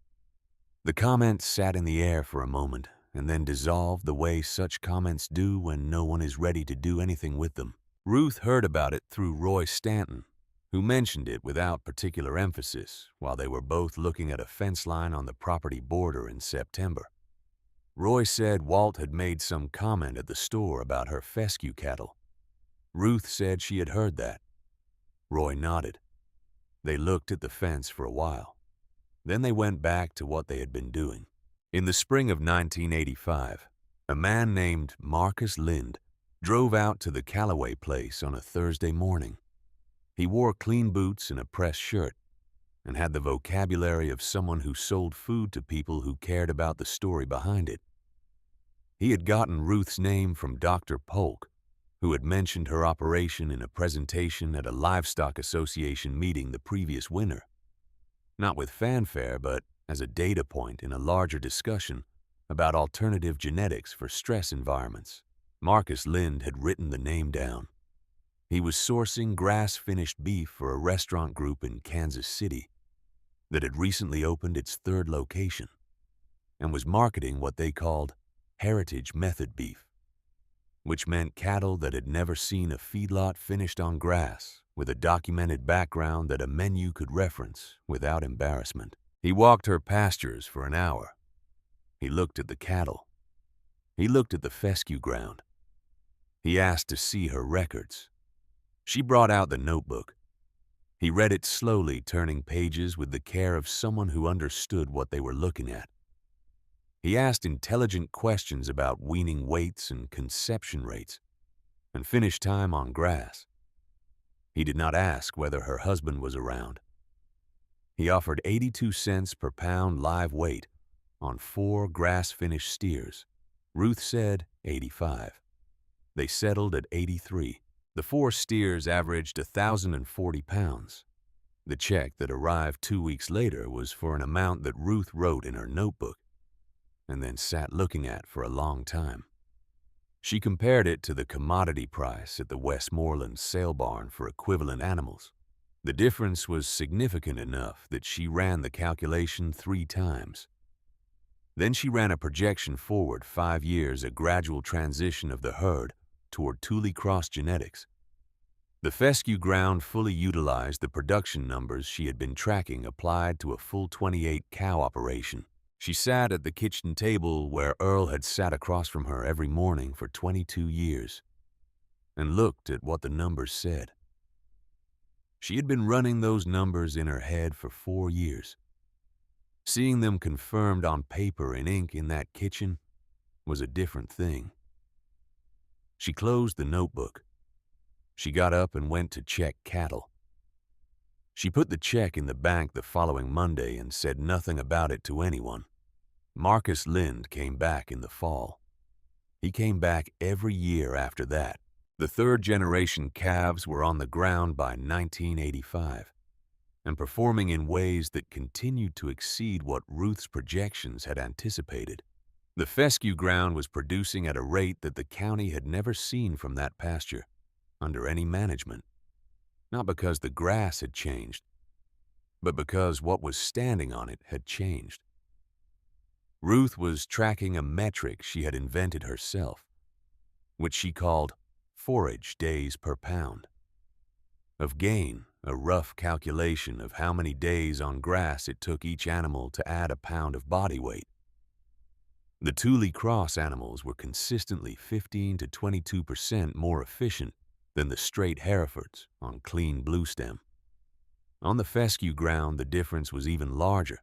The comment sat in the air for a moment and then dissolve the way such comments do when no one is ready to do anything with them. Ruth heard about it through Roy Stanton, who mentioned it without particular emphasis while they were both looking at a fence line on the property border in September. Roy said Walt had made some comment at the store about her fescue cattle. Ruth said she had heard that. Roy nodded. They looked at the fence for a while. Then they went back to what they had been doing. In the spring of 1985, a man named Marcus Lind drove out to the Callaway place on a Thursday morning. He wore clean boots and a pressed shirt, and had the vocabulary of someone who sold food to people who cared about the story behind it. He had gotten Ruth's name from Dr. Polk, who had mentioned her operation in a presentation at a Livestock Association meeting the previous winter. Not with fanfare, but as a data point in a larger discussion about alternative genetics for stress environments. Marcus Lind had written the name down. He was sourcing grass-finished beef for a restaurant group in Kansas City that had recently opened its third location and was marketing what they called heritage method beef, which meant cattle that had never seen a feedlot finished on grass with a documented background that a menu could reference without embarrassment. He walked her pastures for an hour. He looked at the cattle. He looked at the fescue ground. He asked to see her records. She brought out the notebook. He read it slowly, turning pages with the care of someone who understood what they were looking at. He asked intelligent questions about weaning weights and conception rates, and finish time on grass. He did not ask whether her husband was around. He offered 82 cents per pound live weight on 4 grass-finished steers. Ruth said 85. They settled at 83. The 4 steers averaged 1,040 pounds. The check that arrived 2 weeks later was for an amount that Ruth wrote in her notebook and then sat looking at for a long time. She compared it to the commodity price at the Westmoreland sale barn for equivalent animals. The difference was significant enough that she ran the calculation 3 times. Then she ran a projection forward 5 years, a gradual transition of the herd toward Thule Cross genetics. The fescue ground fully utilized the production numbers she had been tracking applied to a full 28 cow operation. She sat at the kitchen table where Earl had sat across from her every morning for 22 years and looked at what the numbers said. She had been running those numbers in her head for 4 years. Seeing them confirmed on paper in ink in that kitchen was a different thing. She closed the notebook. She got up and went to check cattle. She put the check in the bank the following Monday and said nothing about it to anyone. Marcus Lind came back in the fall. He came back every year after that. The third-generation calves were on the ground by 1985 and performing in ways that continued to exceed what Ruth's projections had anticipated. The fescue ground was producing at a rate that the county had never seen from that pasture under any management, not because the grass had changed, but because what was standing on it had changed. Ruth was tracking a metric she had invented herself, which she called forage days per pound. Of gain, a rough calculation of how many days on grass it took each animal to add a pound of body weight. The Thule Cross animals were consistently 15 to 22% more efficient than the straight Herefords on clean bluestem. On the fescue ground, the difference was even larger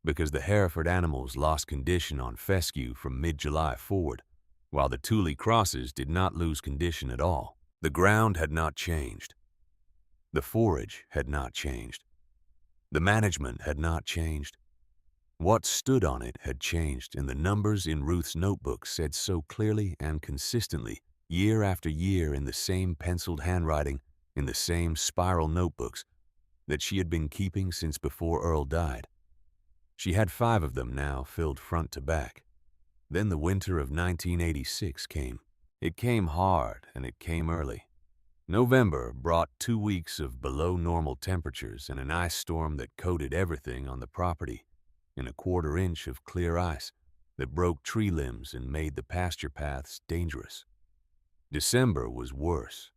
because the Hereford animals lost condition on fescue from mid-July forward, while the Thule Crosses did not lose condition at all. The ground had not changed. The forage had not changed. The management had not changed. What stood on it had changed, and the numbers in Ruth's notebook said so clearly and consistently, year after year in the same penciled handwriting, in the same spiral notebooks, that she had been keeping since before Earl died. She had 5 of them now, filled front to back. Then the winter of 1986 came. It came hard, and it came early. November brought 2 weeks of below normal temperatures and an ice storm that coated everything on the property in a 1/4 inch of clear ice that broke tree limbs and made the pasture paths dangerous. December was worse.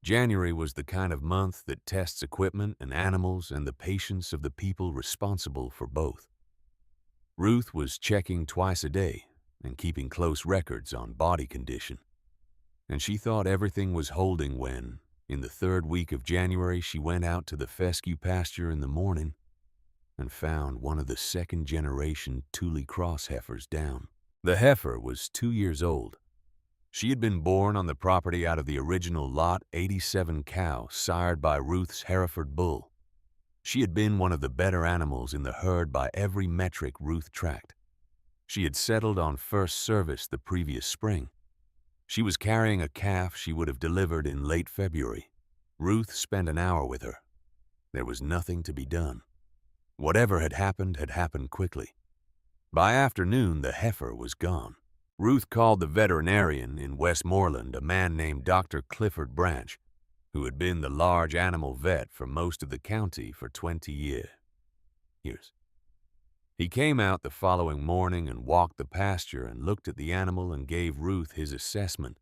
January was the kind of month that tests equipment and animals and the patience of the people responsible for both. Ruth was checking twice a day and keeping close records on body condition, and she thought everything was holding when, in the third week of January, she went out to the fescue pasture in the morning and found one of the second-generation Tule Cross heifers down. The heifer was 2 years old. She had been born on the property out of the original Lot 87 cow sired by Ruth's Hereford bull. She had been one of the better animals in the herd by every metric Ruth tracked. She had settled on first service the previous spring. She was carrying a calf she would have delivered in late February. Ruth spent an hour with her. There was nothing to be done. Whatever had happened quickly. By afternoon, the heifer was gone. Ruth called the veterinarian in Westmoreland, a man named Dr. Clifford Branch, who had been the large animal vet for most of the county for 20 years. He came out the following morning and walked the pasture and looked at the animal and gave Ruth his assessment,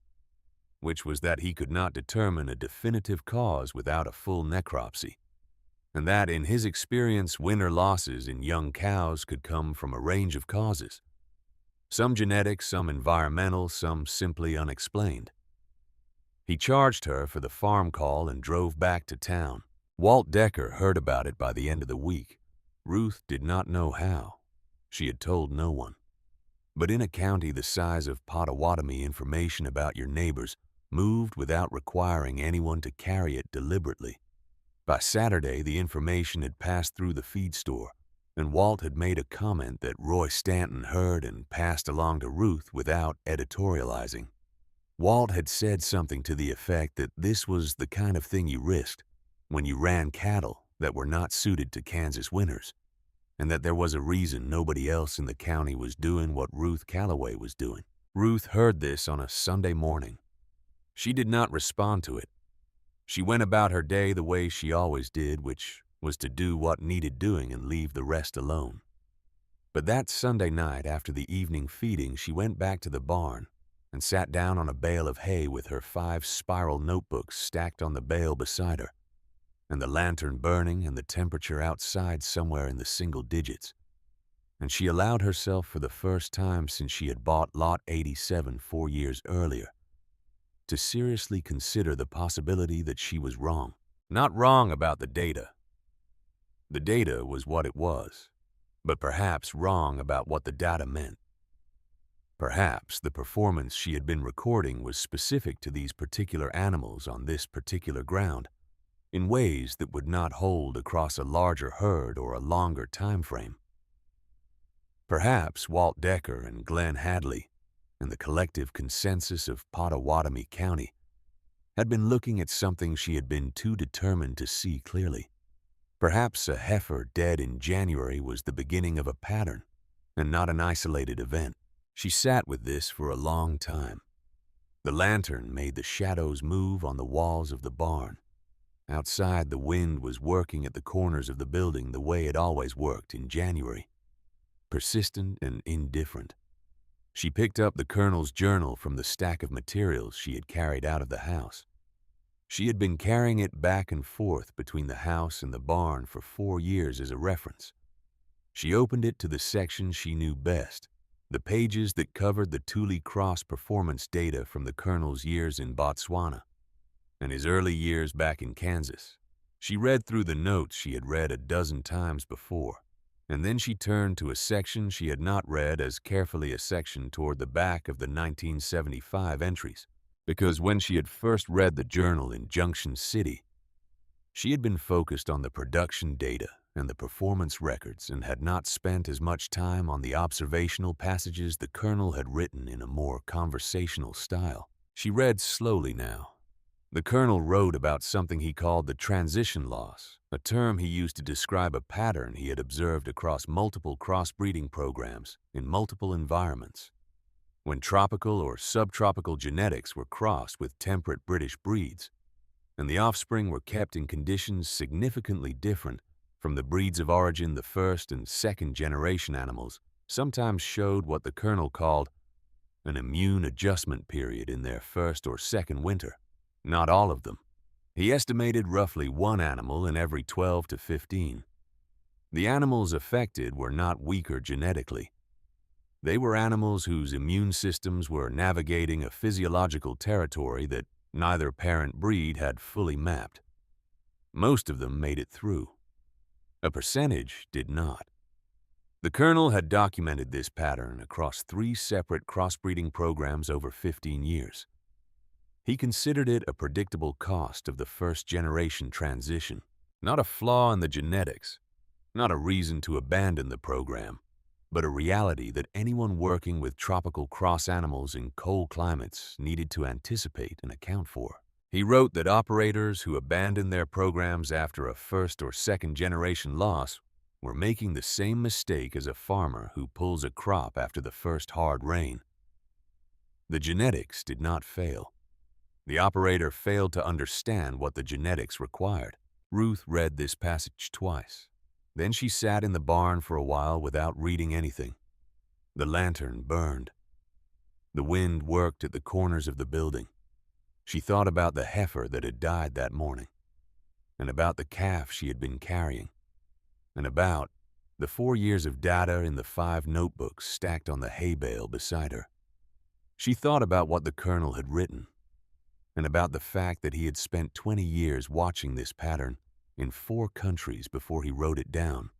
which was that he could not determine a definitive cause without a full necropsy, and that in his experience winter losses in young cows could come from a range of causes. Some genetic, some environmental, some simply unexplained. He charged her for the farm call and drove back to town. Walt Decker heard about it by the end of the week. Ruth did not know how. She had told no one. But in a county the size of Pottawatomie, information about your neighbors moved without requiring anyone to carry it deliberately. By Saturday, the information had passed through the feed store, and Walt had made a comment that Roy Stanton heard and passed along to Ruth without editorializing. Walt had said something to the effect that this was the kind of thing you risked when you ran cattle that were not suited to Kansas winters, and that there was a reason nobody else in the county was doing what Ruth Calloway was doing. Ruth heard this on a Sunday morning. She did not respond to it. She went about her day the way she always did, which was to do what needed doing and leave the rest alone. But that Sunday night, after the evening feeding, she went back to the barn and sat down on a bale of hay with her 5 spiral notebooks stacked on the bale beside her, and the lantern burning and the temperature outside somewhere in the single digits. And she allowed herself for the first time since she had bought Lot 87 4 years earlier to seriously consider the possibility that she was wrong. Not wrong about the data. The data was what it was, but perhaps wrong about what the data meant. Perhaps the performance she had been recording was specific to these particular animals on this particular ground, in ways that would not hold across a larger herd or a longer time frame. Perhaps Walt Decker and Glenn Hadley and the collective consensus of Pottawatomie County had been looking at something she had been too determined to see clearly. Perhaps a heifer dead in January was the beginning of a pattern and not an isolated event. She sat with this for a long time. The lantern made the shadows move on the walls of the barn. Outside, the wind was working at the corners of the building the way it always worked in January, persistent and indifferent. She picked up the Colonel's journal from the stack of materials she had carried out of the house. She had been carrying it back and forth between the house and the barn for 4 years as a reference. She opened it to the section she knew best, the pages that covered the Tule Cross performance data from the Colonel's years in Botswana and his early years back in Kansas. She read through the notes she had read a dozen times before, and then she turned to a section she had not read as carefully a section toward the back of the 1975 entries, because when she had first read the journal in Junction City, she had been focused on the production data and the performance records and had not spent as much time on the observational passages the Colonel had written in a more conversational style. She read slowly now. The Colonel wrote about something he called the transition loss, a term he used to describe a pattern he had observed across multiple crossbreeding programs in multiple environments. When tropical or subtropical genetics were crossed with temperate British breeds, and the offspring were kept in conditions significantly different from the breeds of origin the first and second generation animals sometimes showed what the colonel called an immune adjustment period in their first or second winter. Not all of them. He estimated roughly one animal in every 12 to 15. The animals affected were not weaker genetically. They were animals whose immune systems were navigating a physiological territory that neither parent breed had fully mapped. Most of them made it through. A percentage did not. The colonel had documented this pattern across 3 separate crossbreeding programs over 15 years. He considered it a predictable cost of the first-generation transition, not a flaw in the genetics, not a reason to abandon the program, but a reality that anyone working with tropical cross animals in cold climates needed to anticipate and account for. He wrote that operators who abandoned their programs after a first or second generation loss were making the same mistake as a farmer who pulls a crop after the first hard rain. The genetics did not fail. The operator failed to understand what the genetics required. Ruth read this passage twice. Then she sat in the barn for a while without reading anything. The lantern burned. The wind worked at the corners of the building. She thought about the heifer that had died that morning, and about the calf she had been carrying, and about the 4 years of data in the 5 notebooks stacked on the hay bale beside her. She thought about what the colonel had written, and about the fact that he had spent 20 years watching this pattern in 4 countries before he wrote it down,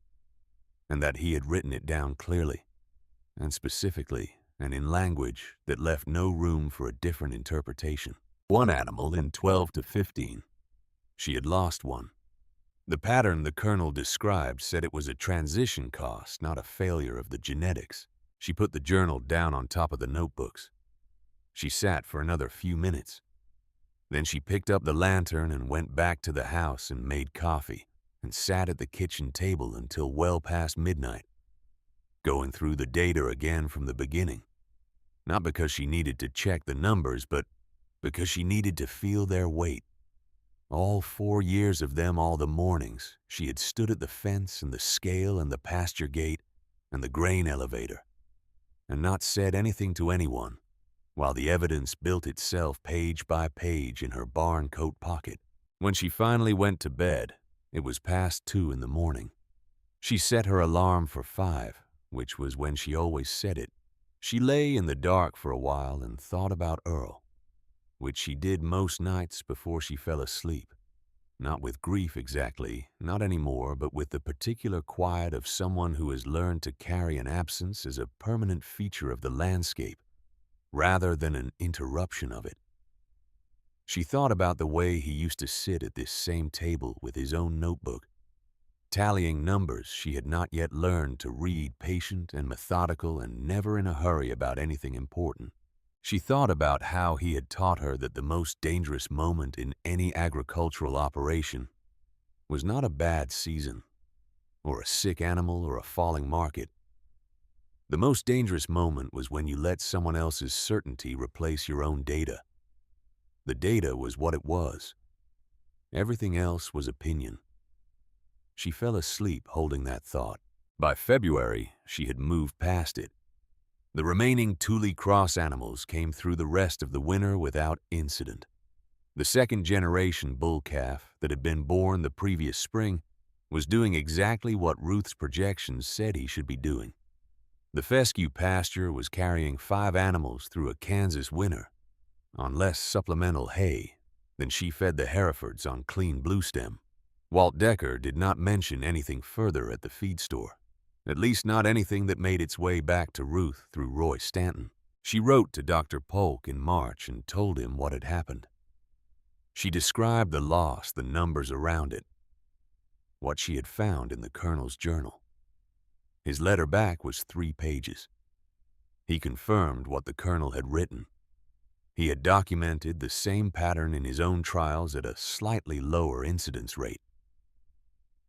and that he had written it down clearly, and specifically, and in language that left no room for a different interpretation. One animal in 12 to 15. She had lost one. The pattern the colonel described said it was a transition cost, not a failure of the genetics. She put the journal down on top of the notebooks. She sat for another few minutes. Then she picked up the lantern and went back to the house and made coffee and sat at the kitchen table until well past midnight, going through the data again from the beginning. Not because she needed to check the numbers, but because she needed to feel their weight. All 4 years of them, all the mornings, she had stood at the fence and the scale and the pasture gate and the grain elevator and not said anything to anyone, while the evidence built itself page by page in her barn coat pocket. When she finally went to bed, it was past 2 in the morning. She set her alarm for 5, which was when she always set it. She lay in the dark for a while and thought about Earl, which she did most nights before she fell asleep. Not with grief exactly, not anymore, but with the particular quiet of someone who has learned to carry an absence as a permanent feature of the landscape, rather than an interruption of it. She thought about the way he used to sit at this same table with his own notebook, tallying numbers she had not yet learned to read, patient and methodical and never in a hurry about anything important. She thought about how he had taught her that the most dangerous moment in any agricultural operation was not a bad season, or a sick animal, or a falling market. The most dangerous moment was when you let someone else's certainty replace your own data. The data was what it was. Everything else was opinion. She fell asleep holding that thought. By February, she had moved past it. The remaining Thule cross animals came through the rest of the winter without incident. The second-generation bull calf that had been born the previous spring was doing exactly what Ruth's projections said he should be doing. The fescue pasture was carrying 5 animals through a Kansas winter on less supplemental hay than she fed the Herefords on clean bluestem. Walt Decker did not mention anything further at the feed store. At least not anything that made its way back to Ruth through Roy Stanton. She wrote to Dr. Polk in March and told him what had happened. She described the loss, the numbers around it, what she had found in the colonel's journal. His letter back was 3 pages. He confirmed what the colonel had written. He had documented the same pattern in his own trials at a slightly lower incidence rate.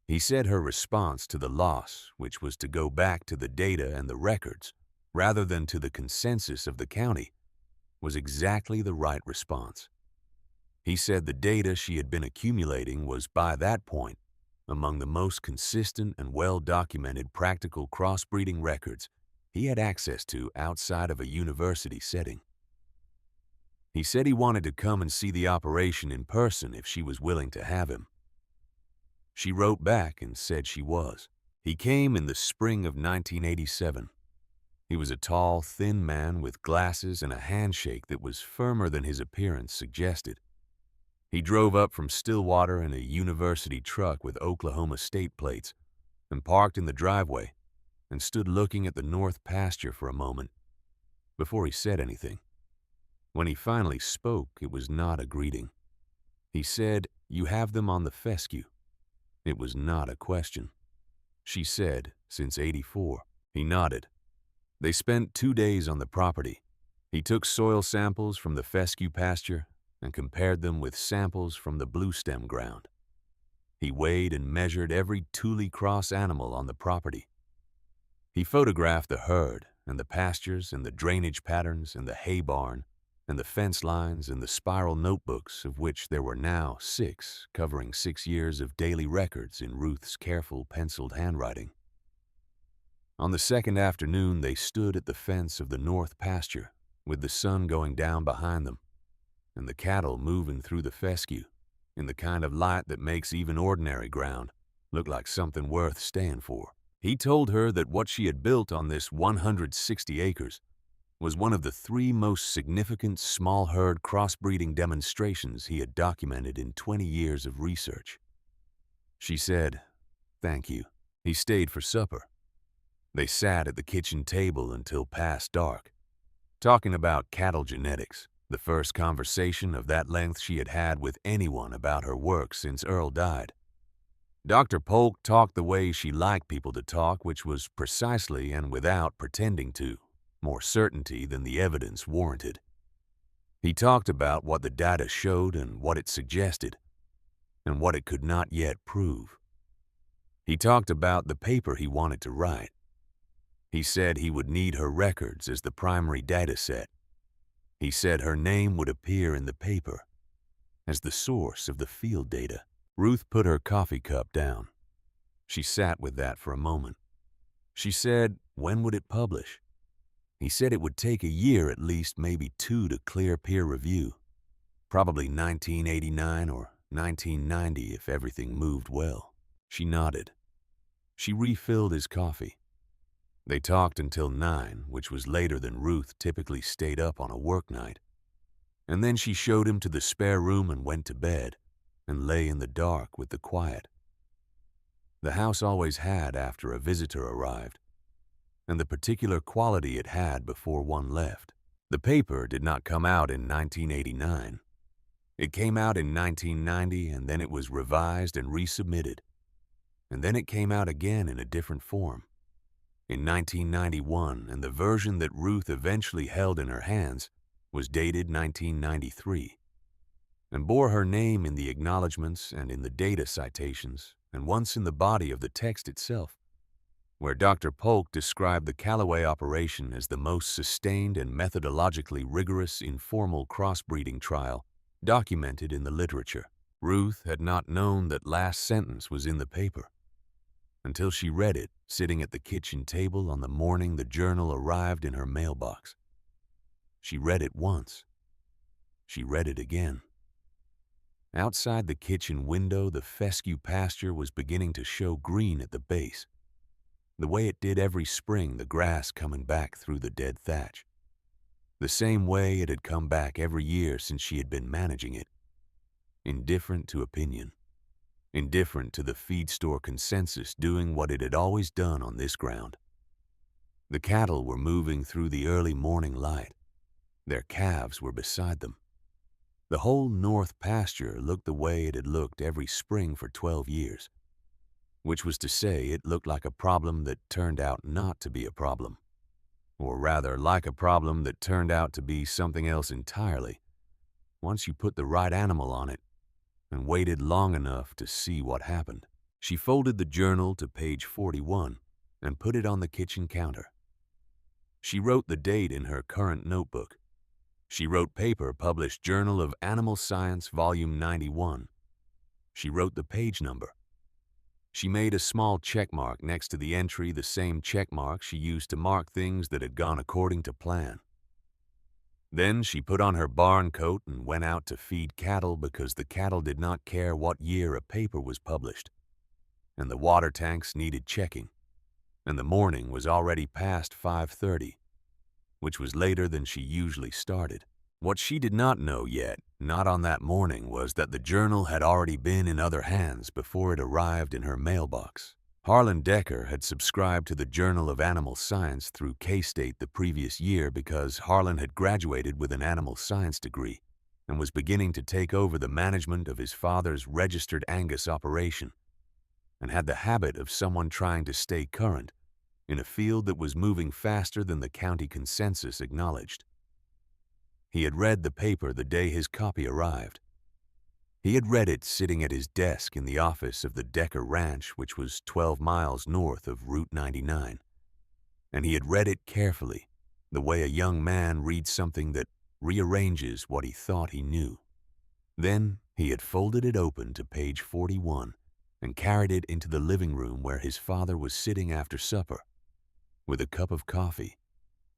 He said her response to the loss, which was to go back to the data and the records, rather than to the consensus of the county, was exactly the right response. He said the data she had been accumulating was, by that point, among the most consistent and well-documented practical crossbreeding records he had access to outside of a university setting. He said he wanted to come and see the operation in person if she was willing to have him. She wrote back and said she was. He came in the spring of 1987. He was a tall, thin man with glasses and a handshake that was firmer than his appearance suggested. He drove up from Stillwater in a university truck with Oklahoma State plates and parked in the driveway and stood looking at the north pasture for a moment before he said anything. When he finally spoke, it was not a greeting. He said, "You have them on the fescue." It was not a question. She said, "Since '84. He nodded. They spent 2 days on the property. He took soil samples from the fescue pasture and compared them with samples from the bluestem ground. He weighed and measured every Thule cross animal on the property. He photographed the herd and the pastures and the drainage patterns and the hay barn and the fence lines and the spiral notebooks, of which there were now 6, covering 6 years of daily records in Ruth's careful penciled handwriting. On the second afternoon, they stood at the fence of the north pasture, with the sun going down behind them, and the cattle moving through the fescue, in the kind of light that makes even ordinary ground look like something worth staying for. He told her that what she had built on this 160 acres was one of the 3 most significant small herd crossbreeding demonstrations he had documented in 20 years of research. She said, "Thank you." He stayed for supper. They sat at the kitchen table until past dark, talking about cattle genetics, the first conversation of that length she had had with anyone about her work since Earl died. Dr. Polk talked the way she liked people to talk, which was precisely and without pretending to, more certainty than the evidence warranted. He talked about what the data showed and what it suggested, and what it could not yet prove. He talked about the paper he wanted to write. He said he would need her records as the primary data set. He said her name would appear in the paper as the source of the field data. Ruth put her coffee cup down. She sat with that for a moment. She said, when would it publish? He said it would take a year at least, maybe 2 to clear peer review. Probably 1989 or 1990 if everything moved well. She nodded. She refilled his coffee. They talked until 9, which was later than Ruth typically stayed up on a work night. And then she showed him to the spare room and went to bed, and lay in the dark with the quiet the house always had after a visitor arrived, and the particular quality it had before one left. The paper did not come out in 1989. It came out in 1990, and then it was revised and resubmitted. And then it came out again in a different form. In 1991, and the version that Ruth eventually held in her hands was dated 1993, and bore her name in the acknowledgments and in the data citations, and once in the body of the text itself, where Dr. Polk described the Callaway operation as the most sustained and methodologically rigorous informal crossbreeding trial documented in the literature. Ruth had not known that last sentence was in the paper until she read it sitting at the kitchen table on the morning the journal arrived in her mailbox. She read it once. She read it again. Outside the kitchen window, the fescue pasture was beginning to show green at the base, the way it did every spring, the grass coming back through the dead thatch, the same way it had come back every year since she had been managing it. Indifferent to opinion, indifferent to the feed store consensus, doing what it had always done on this ground. The cattle were moving through the early morning light. Their calves were beside them. The whole north pasture looked the way it had looked every spring for 12 years, which was to say it looked like a problem that turned out not to be a problem, or rather like a problem that turned out to be something else entirely, once you put the right animal on it and waited long enough to see what happened. She folded the journal to page 41 and put it on the kitchen counter. She wrote the date in her current notebook. She wrote paper published Journal of Animal Science, Volume 91. She wrote the page number. She made a small check mark next to the entry, the same check mark she used to mark things that had gone according to plan. Then she put on her barn coat and went out to feed cattle because the cattle did not care what year a paper was published, and the water tanks needed checking, and the morning was already past 5:30, which was later than she usually started. What she did not know yet, not on that morning, was that the journal had already been in other hands before it arrived in her mailbox. Harlan Decker had subscribed to the Journal of Animal Science through K-State the previous year because Harlan had graduated with an animal science degree and was beginning to take over the management of his father's registered Angus operation, and had the habit of someone trying to stay current in a field that was moving faster than the county consensus acknowledged. He had read the paper the day his copy arrived. He had read it sitting at his desk in the office of the Decker Ranch, which was 12 miles north of Route 99. And he had read it carefully, the way a young man reads something that rearranges what he thought he knew. Then he had folded it open to page 41 and carried it into the living room where his father was sitting after supper, with a cup of coffee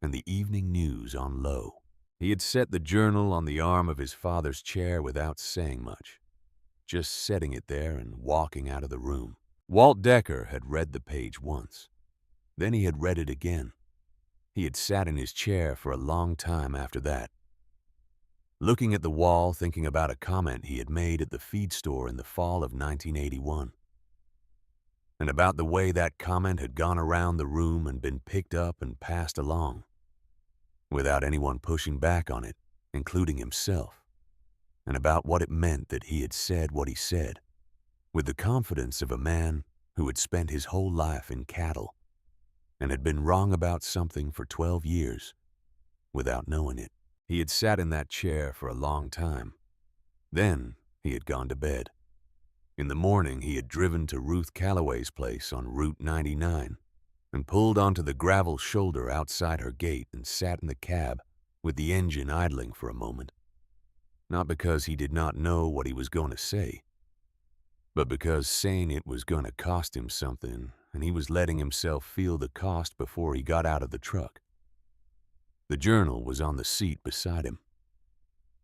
and the evening news on low. He had set the journal on the arm of his father's chair without saying much, just setting it there and walking out of the room. Walt Decker had read the page once. Then he had read it again. He had sat in his chair for a long time after that, looking at the wall, thinking about a comment he had made at the feed store in the fall of 1981, and about the way that comment had gone around the room and been picked up and passed along, without anyone pushing back on it, including himself, and about what it meant that he had said what he said, with the confidence of a man who had spent his whole life in cattle and had been wrong about something for 12 years without knowing it. He had sat in that chair for a long time. Then he had gone to bed. In the morning, he had driven to Ruth Calloway's place on Route 99 and pulled onto the gravel shoulder outside her gate and sat in the cab with the engine idling for a moment, not because he did not know what he was going to say, but because saying it was going to cost him something, and he was letting himself feel the cost before he got out of the truck. The journal was on the seat beside him.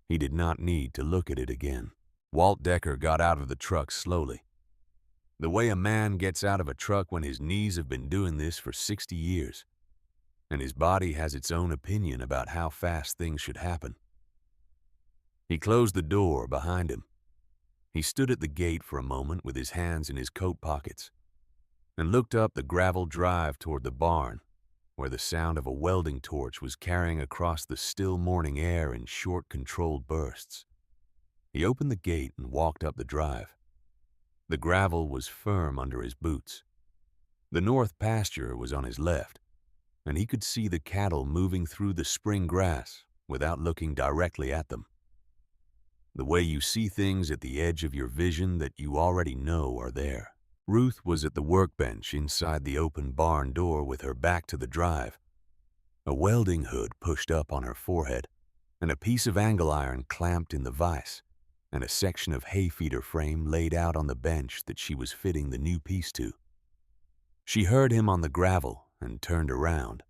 He did not need to look at it again. Walt Decker got out of the truck slowly, the way a man gets out of a truck when his knees have been doing this for 60 years, and his body has its own opinion about how fast things should happen. He closed the door behind him. He stood at the gate for a moment with his hands in his coat pockets and looked up the gravel drive toward the barn, where the sound of a welding torch was carrying across the still morning air in short, controlled bursts. He opened the gate and walked up the drive. The gravel was firm under his boots. The north pasture was on his left, and he could see the cattle moving through the spring grass without looking directly at them. The way you see things at the edge of your vision that you already know are there. Ruth was at the workbench inside the open barn door with her back to the drive, a welding hood pushed up on her forehead, and a piece of angle iron clamped in the vise, and a section of hay feeder frame laid out on the bench that she was fitting the new piece to. She heard him on the gravel and turned around.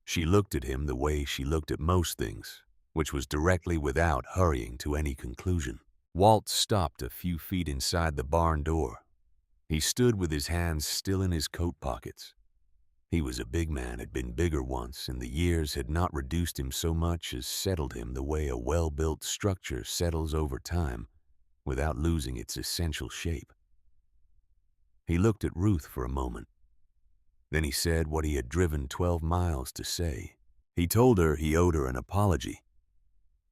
She looked at him the way she looked at most things, which was directly without hurrying to any conclusion. Walt stopped a few feet inside the barn door. He stood with his hands still in his coat pockets. He was a big man, had been bigger once, and the years had not reduced him so much as settled him the way a well-built structure settles over time without losing its essential shape. He looked at Ruth for a moment. Then he said what he had driven 12 miles to say. He told her he owed her an apology.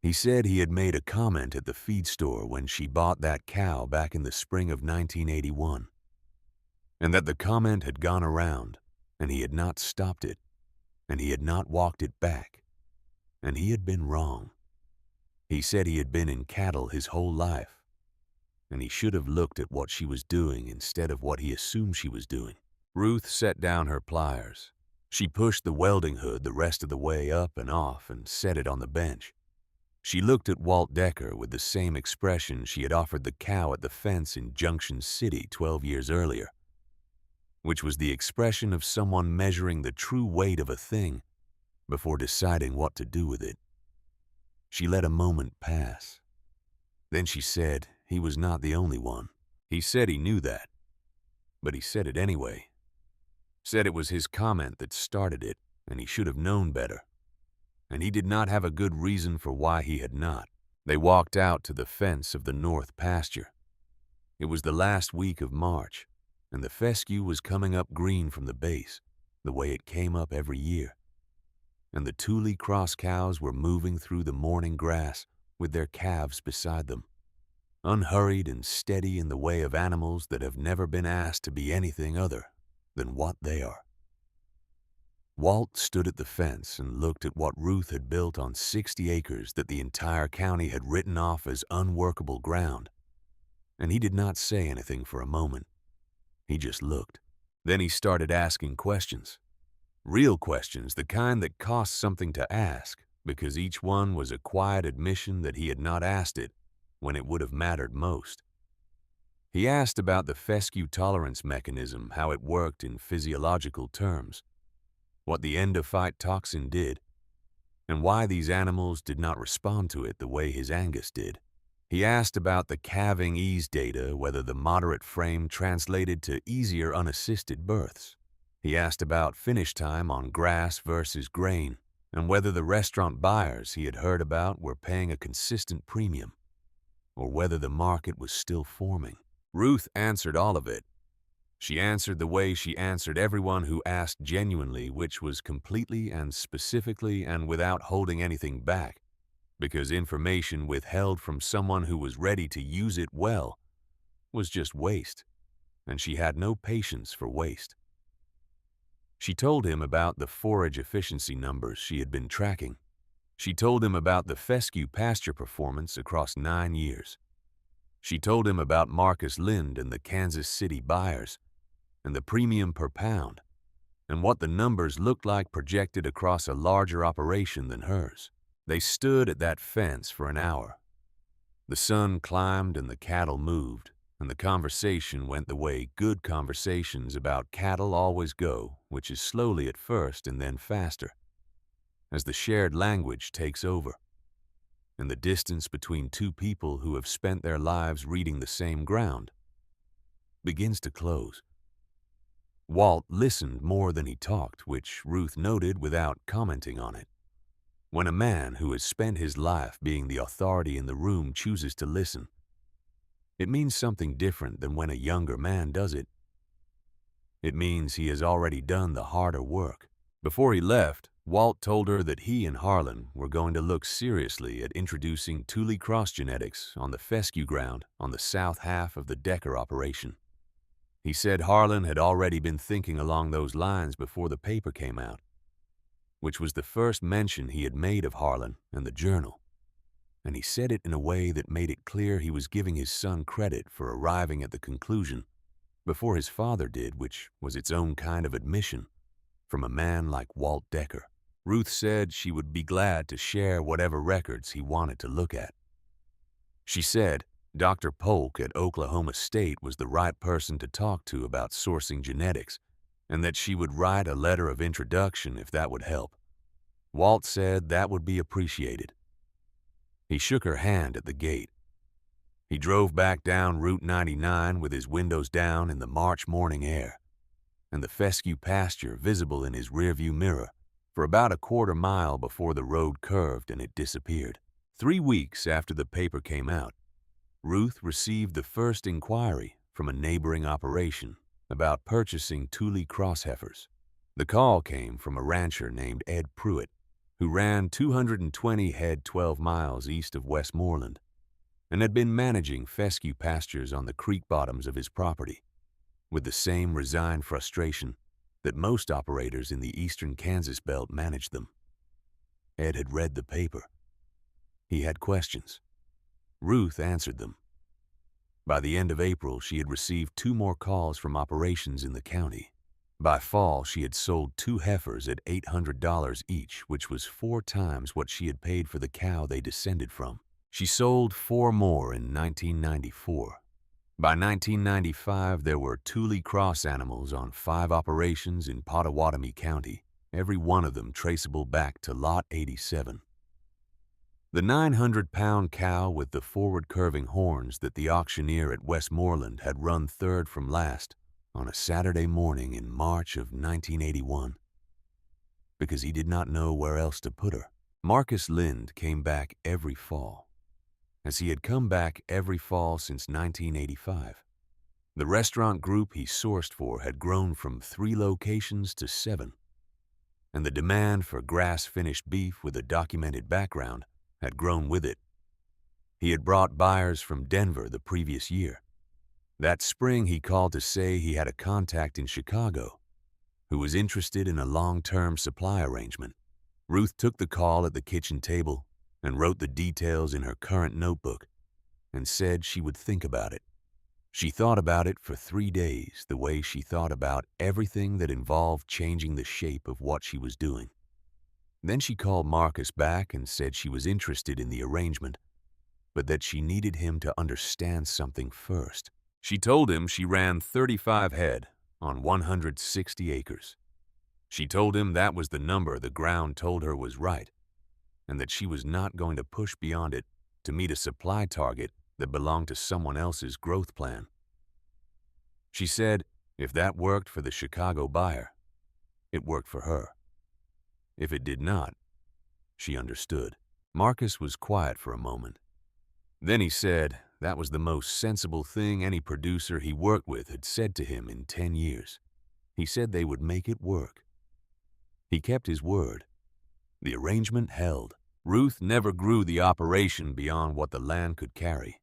He said he had made a comment at the feed store when she bought that cow back in the spring of 1981, and that the comment had gone around, and he had not stopped it, and he had not walked it back, and he had been wrong. He said he had been in cattle his whole life, and he should have looked at what she was doing instead of what he assumed she was doing. Ruth set down her pliers. She pushed the welding hood the rest of the way up and off and set it on the bench. She looked at Walt Decker with the same expression she had offered the cow at the fence in Junction City 12 years earlier, which was the expression of someone measuring the true weight of a thing before deciding what to do with it. She let a moment pass. Then she said he was not the only one. He said he knew that, but he said it anyway. Said it was his comment that started it, and he should have known better. And he did not have a good reason for why he had not. They walked out to the fence of the north pasture. It was the last week of March, and the fescue was coming up green from the base, the way it came up every year. And the Tule cross cows were moving through the morning grass with their calves beside them, unhurried and steady in the way of animals that have never been asked to be anything other than what they are. Walt stood at the fence and looked at what Ruth had built on 60 acres that the entire county had written off as unworkable ground. And he did not say anything for a moment. He just looked. Then he started asking questions. Real questions, the kind that cost something to ask, because each one was a quiet admission that he had not asked it when it would have mattered most. He asked about the fescue tolerance mechanism, how it worked in physiological terms, what the endophyte toxin did, and why these animals did not respond to it the way his Angus did. He asked about the calving ease data, whether the moderate frame translated to easier unassisted births. He asked about finish time on grass versus grain, and whether the restaurant buyers he had heard about were paying a consistent premium, or whether the market was still forming. Ruth answered all of it. She answered the way she answered everyone who asked genuinely, which was completely and specifically and without holding anything back, because information withheld from someone who was ready to use it well was just waste, and she had no patience for waste. She told him about the forage efficiency numbers she had been tracking. She told him about the fescue pasture performance across 9 years. She told him about Marcus Lind and the Kansas City buyers, and the premium per pound, and what the numbers looked like projected across a larger operation than hers. They stood at that fence for an hour. The sun climbed and the cattle moved, and the conversation went the way good conversations about cattle always go, which is slowly at first and then faster, as the shared language takes over, and the distance between two people who have spent their lives reading the same ground begins to close. Walt listened more than he talked, which Ruth noted without commenting on it. When a man who has spent his life being the authority in the room chooses to listen, it means something different than when a younger man does it. It means he has already done the harder work. Before he left, Walt told her that he and Harlan were going to look seriously at introducing Tule cross genetics on the fescue ground on the south half of the Decker operation. He said Harlan had already been thinking along those lines before the paper came out, which was the first mention he had made of Harlan and the journal, and he said it in a way that made it clear he was giving his son credit for arriving at the conclusion before his father did, which was its own kind of admission from a man like Walt Decker. Ruth said she would be glad to share whatever records he wanted to look at. She said Dr. Polk at Oklahoma State was the right person to talk to about sourcing genetics, and that she would write a letter of introduction if that would help. Walt said that would be appreciated. He shook her hand at the gate. He drove back down Route 99 with his windows down in the March morning air, and the fescue pasture visible in his rearview mirror for about a quarter mile before the road curved and it disappeared. 3 weeks after the paper came out, Ruth received the first inquiry from a neighboring operation about purchasing Tule cross heifers. The call came from a rancher named Ed Pruitt, who ran 220 head 12 miles east of Westmoreland and had been managing fescue pastures on the creek bottoms of his property with the same resigned frustration that most operators in the eastern Kansas belt managed them. Ed had read the paper. He had questions. Ruth answered them. By the end of April, she had received 2 more calls from operations in the county. By fall, she had sold 2 heifers at $800 each, which was 4 times what she had paid for the cow they descended from. She sold 4 more in 1994, By 1995, there were Thule cross animals on 5 operations in Pottawatomie County, every one of them traceable back to Lot 87. The 900-pound cow with the forward-curving horns that the auctioneer at Westmoreland had run third from last on a Saturday morning in March of 1981, because he did not know where else to put her. Marcus Lind came back every fall, as he had come back every fall since 1985. The restaurant group he sourced for had grown from 3 locations to 7, and the demand for grass-finished beef with a documented background had grown with it. He had brought buyers from Denver the previous year. That spring he called to say he had a contact in Chicago who was interested in a long-term supply arrangement. Ruth took the call at the kitchen table and wrote the details in her current notebook and said she would think about it. She thought about it for 3 days, the way she thought about everything that involved changing the shape of what she was doing. Then she called Marcus back and said she was interested in the arrangement, but that she needed him to understand something first. She told him she ran 35 head on 160 acres. She told him that was the number the ground told her was right, and that she was not going to push beyond it to meet a supply target that belonged to someone else's growth plan. She said if that worked for the Chicago buyer, it worked for her. If it did not, she understood. Marcus was quiet for a moment. Then he said that was the most sensible thing any producer he worked with had said to him in 10 years. He said they would make it work. He kept his word. The arrangement held. Ruth never grew the operation beyond what the land could carry.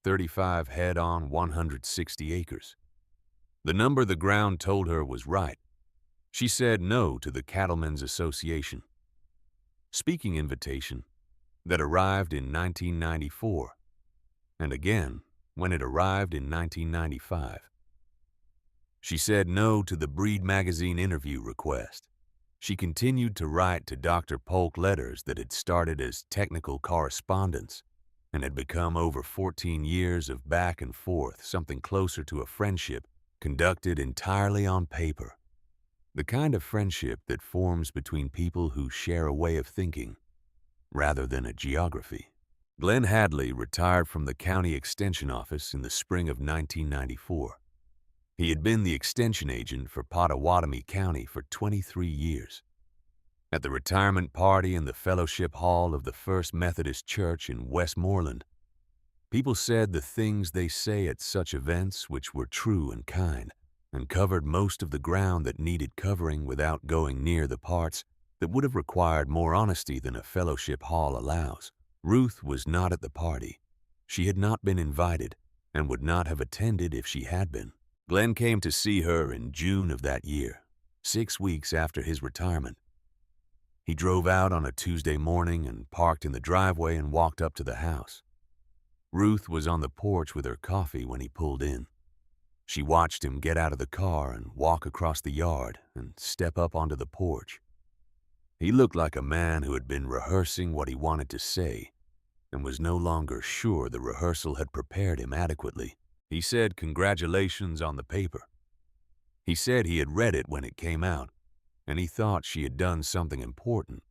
35 head on 160 acres. The number the ground told her was right. She said no to the Cattlemen's Association speaking invitation that arrived in 1994, and again when it arrived in 1995. She said no to the Breed magazine interview request. She continued to write to Dr. Polk letters that had started as technical correspondence and had become over 14 years of back and forth, something closer to a friendship conducted entirely on paper. The kind of friendship that forms between people who share a way of thinking rather than a geography. Glenn Hadley retired from the county extension office in the spring of 1994. He had been the extension agent for Pottawatomie County for 23 years. At the retirement party in the fellowship hall of the First Methodist Church in Westmoreland, people said the things they say at such events which were true and kind, and covered most of the ground that needed covering without going near the parts that would have required more honesty than a fellowship hall allows. Ruth was not at the party. She had not been invited and would not have attended if she had been. Glenn came to see her in June of that year, 6 weeks after his retirement. He drove out on a Tuesday morning and parked in the driveway and walked up to the house. Ruth was on the porch with her coffee when he pulled in. She watched him get out of the car and walk across the yard and step up onto the porch. He looked like a man who had been rehearsing what he wanted to say and was no longer sure the rehearsal had prepared him adequately. He said congratulations on the paper. He said he had read it when it came out, and he thought she had done something important,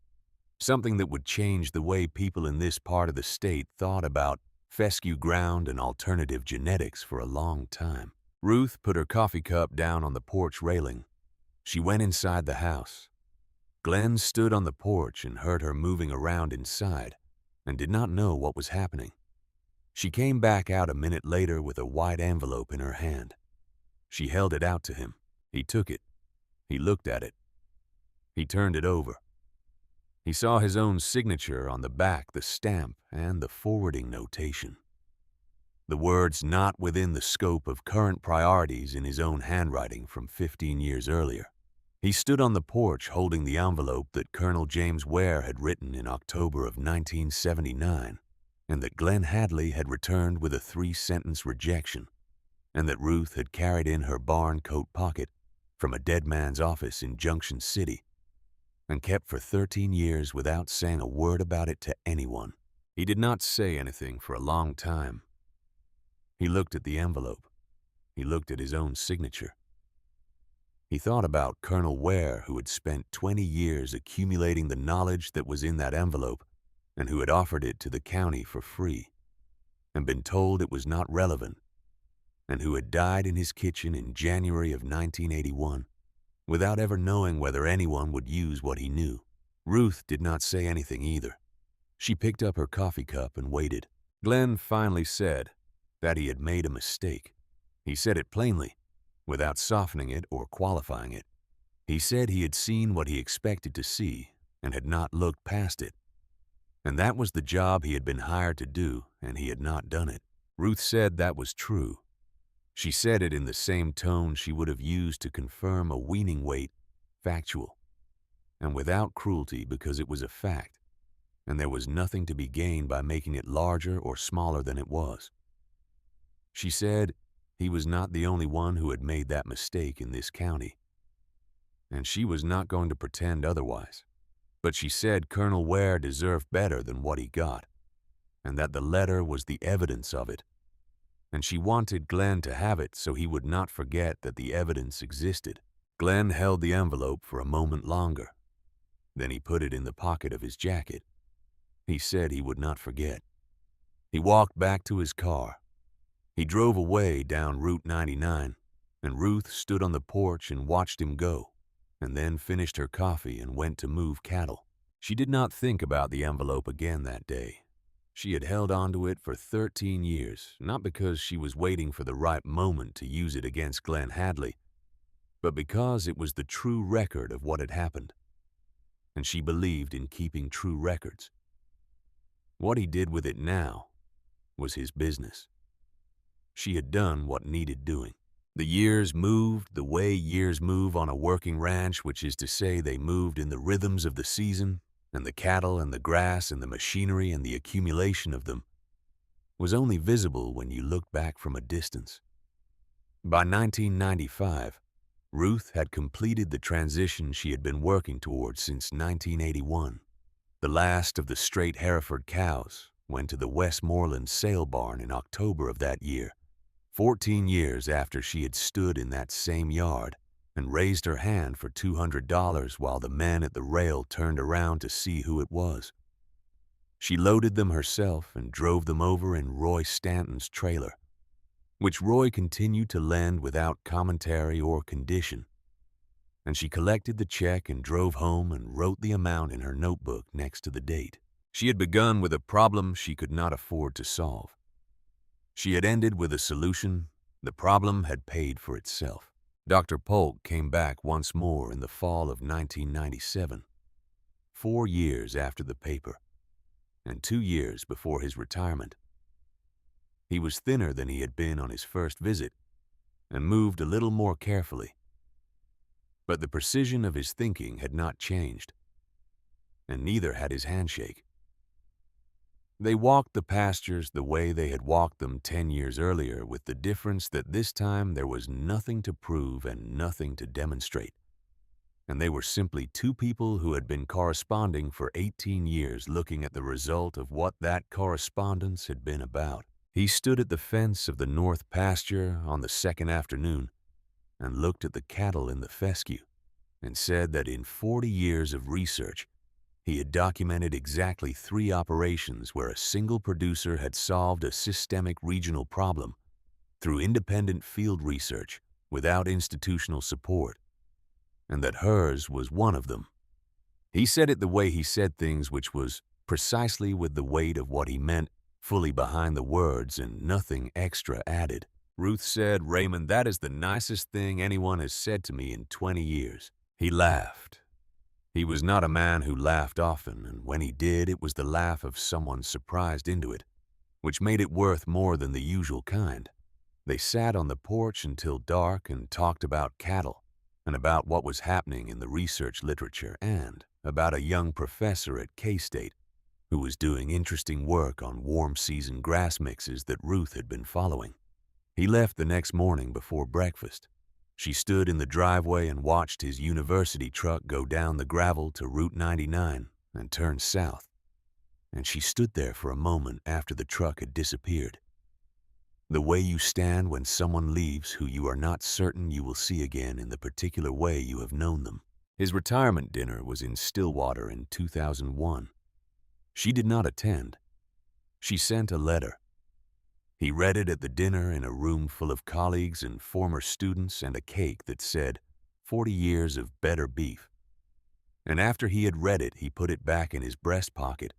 something that would change the way people in this part of the state thought about fescue ground and alternative genetics for a long time. Ruth put her coffee cup down on the porch railing. She went inside the house. Glenn stood on the porch and heard her moving around inside and did not know what was happening. She came back out a minute later with a white envelope in her hand. She held it out to him. He took it. He looked at it. He turned it over. He saw his own signature on the back, the stamp, and the forwarding notation. The words not within the scope of current priorities in his own handwriting from 15 years earlier. He stood on the porch holding the envelope that Colonel James Ware had written in October of 1979, and that Glenn Hadley had returned with a 3-sentence rejection, and that Ruth had carried in her barn coat pocket from a dead man's office in Junction City, and kept for 13 years without saying a word about it to anyone. He did not say anything for a long time. He looked at the envelope. He looked at his own signature. He thought about Colonel Ware, who had spent 20 years accumulating the knowledge that was in that envelope and who had offered it to the county for free and been told it was not relevant, and who had died in his kitchen in January of 1981 without ever knowing whether anyone would use what he knew. Ruth did not say anything either. She picked up her coffee cup and waited. Glenn finally said that he had made a mistake. He said it plainly, without softening it or qualifying it. He said he had seen what he expected to see and had not looked past it. And that was the job he had been hired to do, and he had not done it. Ruth said that was true. She said it in the same tone she would have used to confirm a weaning weight, factual, and without cruelty because it was a fact, and there was nothing to be gained by making it larger or smaller than it was. She said he was not the only one who had made that mistake in this county, and she was not going to pretend otherwise. But she said Colonel Ware deserved better than what he got, and that the letter was the evidence of it, and she wanted Glenn to have it so he would not forget that the evidence existed. Glenn held the envelope for a moment longer. Then he put it in the pocket of his jacket. He said he would not forget. He walked back to his car. He drove away down Route 99, and Ruth stood on the porch and watched him go, and then finished her coffee and went to move cattle. She did not think about the envelope again that day. She had held onto it for 13 years, not because she was waiting for the right moment to use it against Glenn Hadley, but because it was the true record of what had happened, and she believed in keeping true records. What he did with it now was his business. She had done what needed doing. The years moved the way years move on a working ranch, which is to say they moved in the rhythms of the season, and the cattle and the grass and the machinery and the accumulation of them was only visible when you looked back from a distance. By 1995, Ruth had completed the transition she had been working towards since 1981. The last of the straight Hereford cows went to the Westmoreland sale barn in October of that year, 14 years after she had stood in that same yard and raised her hand for $200 while the men at the rail turned around to see who it was. She loaded them herself and drove them over in Roy Stanton's trailer, which Roy continued to lend without commentary or condition. And she collected the check and drove home and wrote the amount in her notebook next to the date. She had begun with a problem she could not afford to solve. She had ended with a solution. The problem had paid for itself. Dr. Polk came back once more in the fall of 1997, 4 years after the paper, and 2 years before his retirement. He was thinner than he had been on his first visit, and moved a little more carefully. But the precision of his thinking had not changed, and neither had his handshake. They walked the pastures the way they had walked them 10 years earlier, with the difference that this time there was nothing to prove and nothing to demonstrate, and they were simply two people who had been corresponding for 18 years, looking at the result of what that correspondence had been about. He stood at the fence of the north pasture on the second afternoon and looked at the cattle in the fescue and said that in 40 years of research, he had documented exactly 3 operations where a single producer had solved a systemic regional problem through independent field research without institutional support, and that hers was one of them. He said it the way he said things, which was precisely with the weight of what he meant fully behind the words and nothing extra added. Ruth said, "Raymond, that is the nicest thing anyone has said to me in 20 years. He laughed. He was not a man who laughed often, and when he did, it was the laugh of someone surprised into it, which made it worth more than the usual kind. They sat on the porch until dark and talked about cattle, and about what was happening in the research literature, and about a young professor at K-State who was doing interesting work on warm-season grass mixes that Ruth had been following. He left the next morning before breakfast. She stood in the driveway and watched his university truck go down the gravel to Route 99 and turn south, and she stood there for a moment after the truck had disappeared. The way you stand when someone leaves who you are not certain you will see again in the particular way you have known them. His retirement dinner was in Stillwater in 2001. She did not attend. She sent a letter. He read it at the dinner in a room full of colleagues and former students and a cake that said, 40 years of better beef. And after he had read it, he put it back in his breast pocket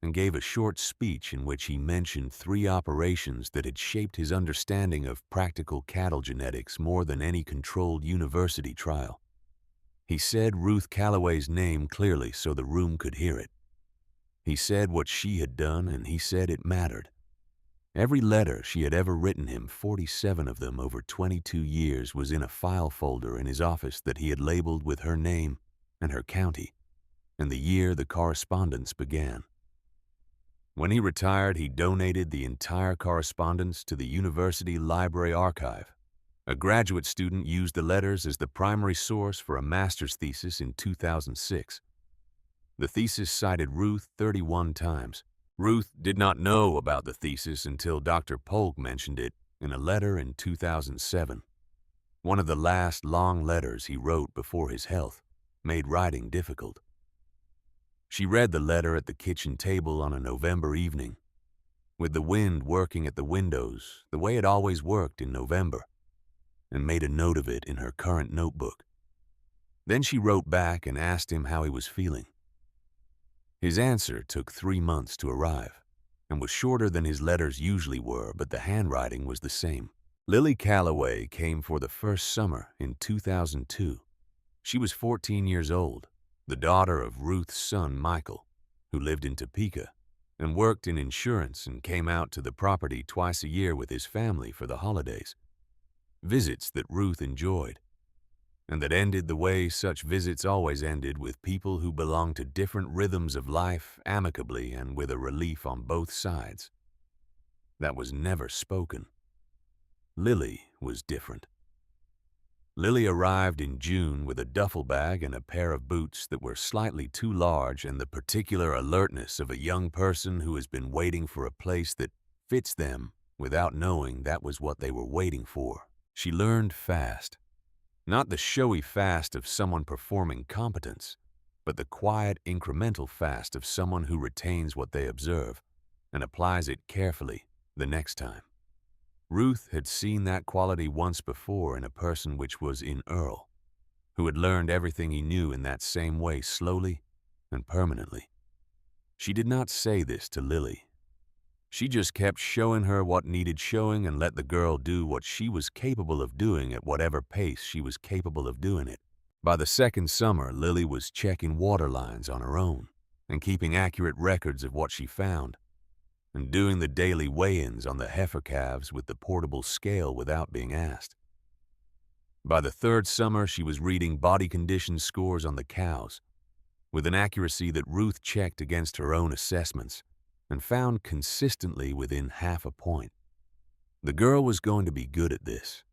and gave a short speech in which he mentioned 3 operations that had shaped his understanding of practical cattle genetics more than any controlled university trial. He said Ruth Calloway's name clearly so the room could hear it. He said what she had done, and he said it mattered. Every letter she had ever written him, 47 of them over 22 years, was in a file folder in his office that he had labeled with her name and her county, and the year the correspondence began. When he retired, he donated the entire correspondence to the University Library Archive. A graduate student used the letters as the primary source for a master's thesis in 2006. The thesis cited Ruth 31 times. Ruth did not know about the thesis until Dr. Polk mentioned it in a letter in 2007. One of the last long letters he wrote before his health made writing difficult. She read the letter at the kitchen table on a November evening, with the wind working at the windows the way it always worked in November, and made a note of it in her current notebook. Then she wrote back and asked him how he was feeling. His answer took 3 months to arrive and was shorter than his letters usually were, but the handwriting was the same. Lily Calloway came for the first summer in 2002. She was 14 years old, the daughter of Ruth's son, Michael, who lived in Topeka and worked in insurance and came out to the property twice a year with his family for the holidays. Visits that Ruth enjoyed, and that ended the way such visits always ended, with people who belonged to different rhythms of life amicably and with a relief on both sides. That was never spoken. Lily was different. Lily arrived in June with a duffel bag and a pair of boots that were slightly too large, and the particular alertness of a young person who has been waiting for a place that fits them without knowing that was what they were waiting for. She learned fast. Not the showy fast of someone performing competence, but the quiet, incremental fast of someone who retains what they observe and applies it carefully the next time. Ruth had seen that quality once before in a person which was in Earl, who had learned everything he knew in that same way, slowly and permanently. She did not say this to Lily. She just kept showing her what needed showing and let the girl do what she was capable of doing at whatever pace she was capable of doing it. By the second summer, Lily was checking water lines on her own and keeping accurate records of what she found, and doing the daily weigh-ins on the heifer calves with the portable scale without being asked. By the third summer, she was reading body condition scores on the cows with an accuracy that Ruth checked against her own assessments and found consistently within half a point. The girl was going to be good at this.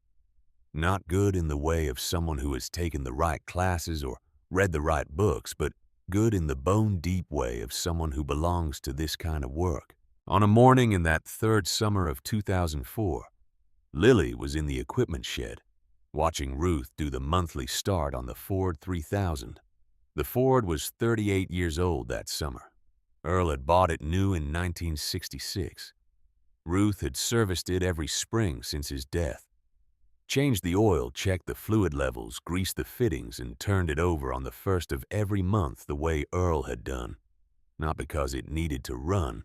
Not good in the way of someone who has taken the right classes or read the right books, but good in the bone-deep way of someone who belongs to this kind of work. On a morning in that third summer of 2004, Lily was in the equipment shed, watching Ruth do the monthly start on the Ford 3000. The Ford was 38 years old that summer. Earl had bought it new in 1966. Ruth had serviced it every spring since his death, changed the oil, checked the fluid levels, greased the fittings, and turned it over on the first of every month the way Earl had done, not because it needed to run,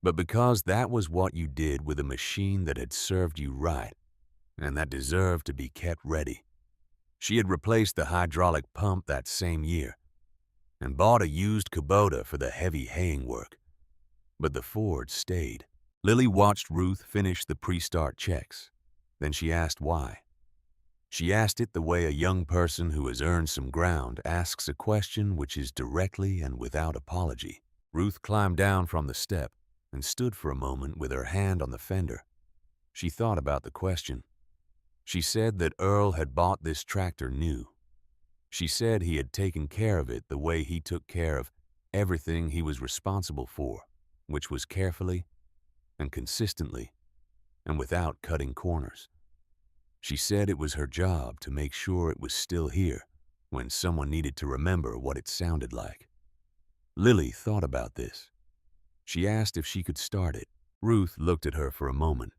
but because that was what you did with a machine that had served you right and that deserved to be kept ready. She had replaced the hydraulic pump that same year and bought a used Kubota for the heavy haying work. But the Ford stayed. Lily watched Ruth finish the pre-start checks. Then she asked why. She asked it the way a young person who has earned some ground asks a question which is directly and without apology. Ruth climbed down from the step and stood for a moment with her hand on the fender. She thought about the question. She said that Earl had bought this tractor new. She said he had taken care of it the way he took care of everything he was responsible for, which was carefully and consistently and without cutting corners. She said it was her job to make sure it was still here when someone needed to remember what it sounded like. Lily thought about this. She asked if she could start it. Ruth looked at her for a moment.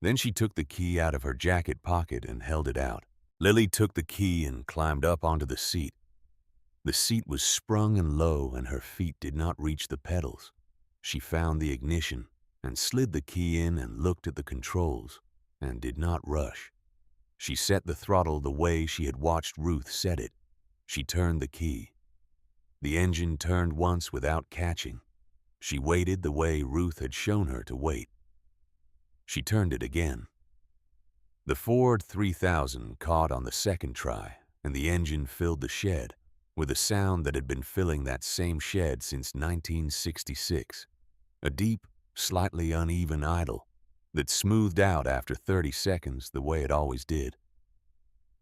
Then she took the key out of her jacket pocket and held it out. Lily took the key and climbed up onto the seat. The seat was sprung and low, and her feet did not reach the pedals. She found the ignition and slid the key in and looked at the controls and did not rush. She set the throttle the way she had watched Ruth set it. She turned the key. The engine turned once without catching. She waited the way Ruth had shown her to wait. She turned it again. The Ford 3000 caught on the second try, and the engine filled the shed with a sound that had been filling that same shed since 1966. A deep, slightly uneven idle that smoothed out after 30 seconds the way it always did.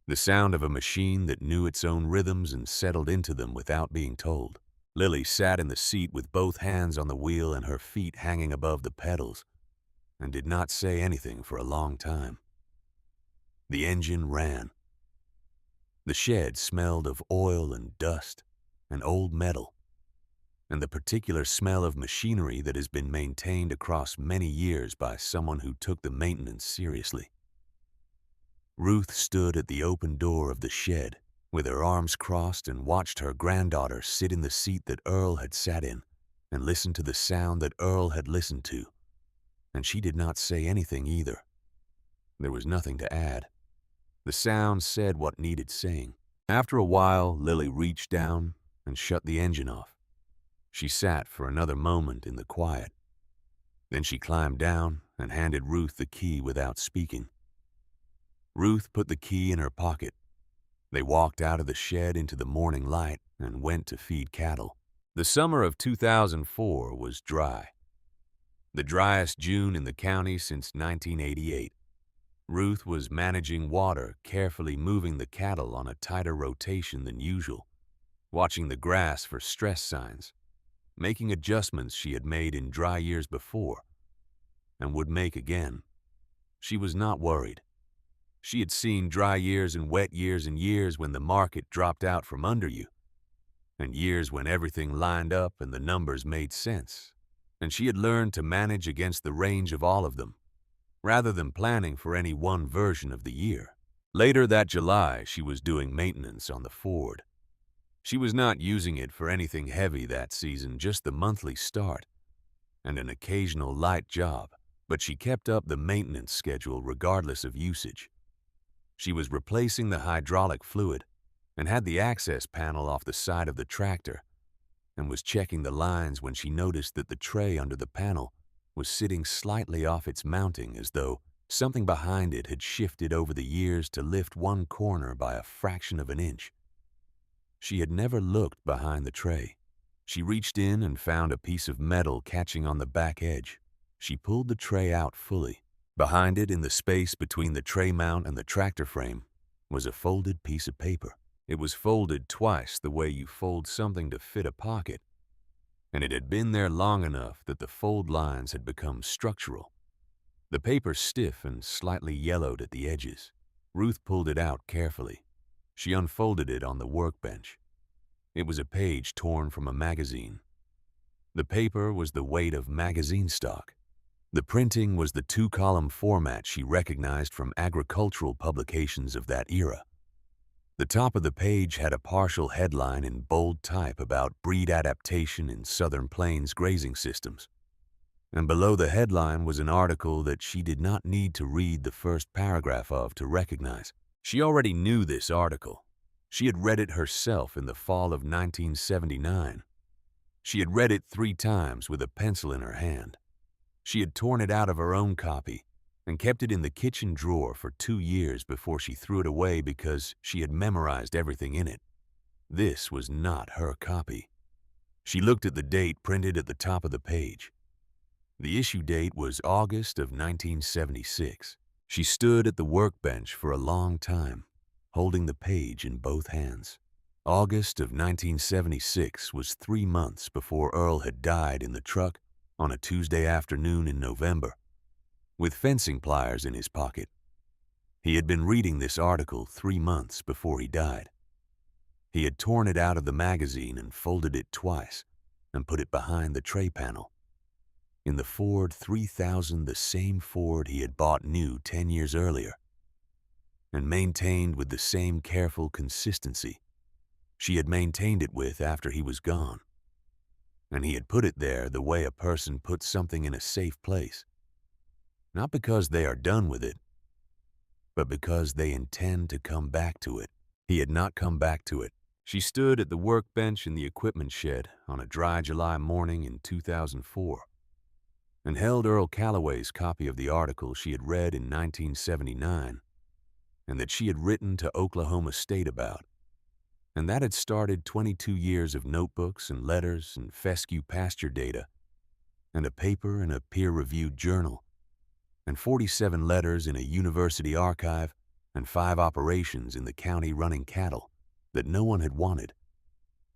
The sound of a machine that knew its own rhythms and settled into them without being told. Lily sat in the seat with both hands on the wheel and her feet hanging above the pedals, and did not say anything for a long time. The engine ran. The shed smelled of oil and dust and old metal, and the particular smell of machinery that has been maintained across many years by someone who took the maintenance seriously. Ruth stood at the open door of the shed with her arms crossed and watched her granddaughter sit in the seat that Earl had sat in and listen to the sound that Earl had listened to. And she did not say anything either. There was nothing to add. The sound said what needed saying. After a while, Lily reached down and shut the engine off. She sat for another moment in the quiet. Then she climbed down and handed Ruth the key without speaking. Ruth put the key in her pocket. They walked out of the shed into the morning light and went to feed cattle. The summer of 2004 was dry. The driest June in the county since 1988. Ruth was managing water, carefully moving the cattle on a tighter rotation than usual, watching the grass for stress signs, making adjustments she had made in dry years before and would make again. She was not worried. She had seen dry years and wet years and years when the market dropped out from under you, and years when everything lined up and the numbers made sense, and she had learned to manage against the range of all of them, rather than planning for any one version of the year. Later that July, she was doing maintenance on the Ford. She was not using it for anything heavy that season, just the monthly start and an occasional light job, but she kept up the maintenance schedule regardless of usage. She was replacing the hydraulic fluid and had the access panel off the side of the tractor and was checking the lines when she noticed that the tray under the panel was sitting slightly off its mounting, as though something behind it had shifted over the years to lift one corner by a fraction of an inch. She had never looked behind the tray. She reached in and found a piece of metal catching on the back edge. She pulled the tray out fully. Behind it, in the space between the tray mount and the tractor frame, was a folded piece of paper. It was folded twice the way you fold something to fit a pocket, and it had been there long enough that the fold lines had become structural. The paper stiff and slightly yellowed at the edges. Ruth pulled it out carefully. She unfolded it on the workbench. It was a page torn from a magazine. The paper was the weight of magazine stock. The printing was the 2-column format she recognized from agricultural publications of that era. The top of the page had a partial headline in bold type about breed adaptation in Southern Plains grazing systems. And below the headline was an article that she did not need to read the first paragraph of to recognize. She already knew this article. She had read it herself in the fall of 1979. She had read it 3 times with a pencil in her hand. She had torn it out of her own copy and kept it in the kitchen drawer for 2 years before she threw it away because she had memorized everything in it. This was not her copy. She looked at the date printed at the top of the page. The issue date was August of 1976. She stood at the workbench for a long time, holding the page in both hands. August of 1976 was 3 months before Earl had died in the truck on a Tuesday afternoon in November. with fencing pliers in his pocket. He had been reading this article 3 months before he died. He had torn it out of the magazine and folded it twice and put it behind the tray panel. In the Ford 3000, the same Ford he had bought new 10 years earlier, and maintained with the same careful consistency she had maintained it with after he was gone. And he had put it there the way a person puts something in a safe place, not because they are done with it, but because they intend to come back to it. He had not come back to it. She stood at the workbench in the equipment shed on a dry July morning in 2004 and held Earl Calloway's copy of the article she had read in 1979 and that she had written to Oklahoma State about, and that had started 22 years of notebooks and letters and fescue pasture data and a paper in a peer-reviewed journal and 47 letters in a university archive and 5 operations in the county running cattle that no one had wanted,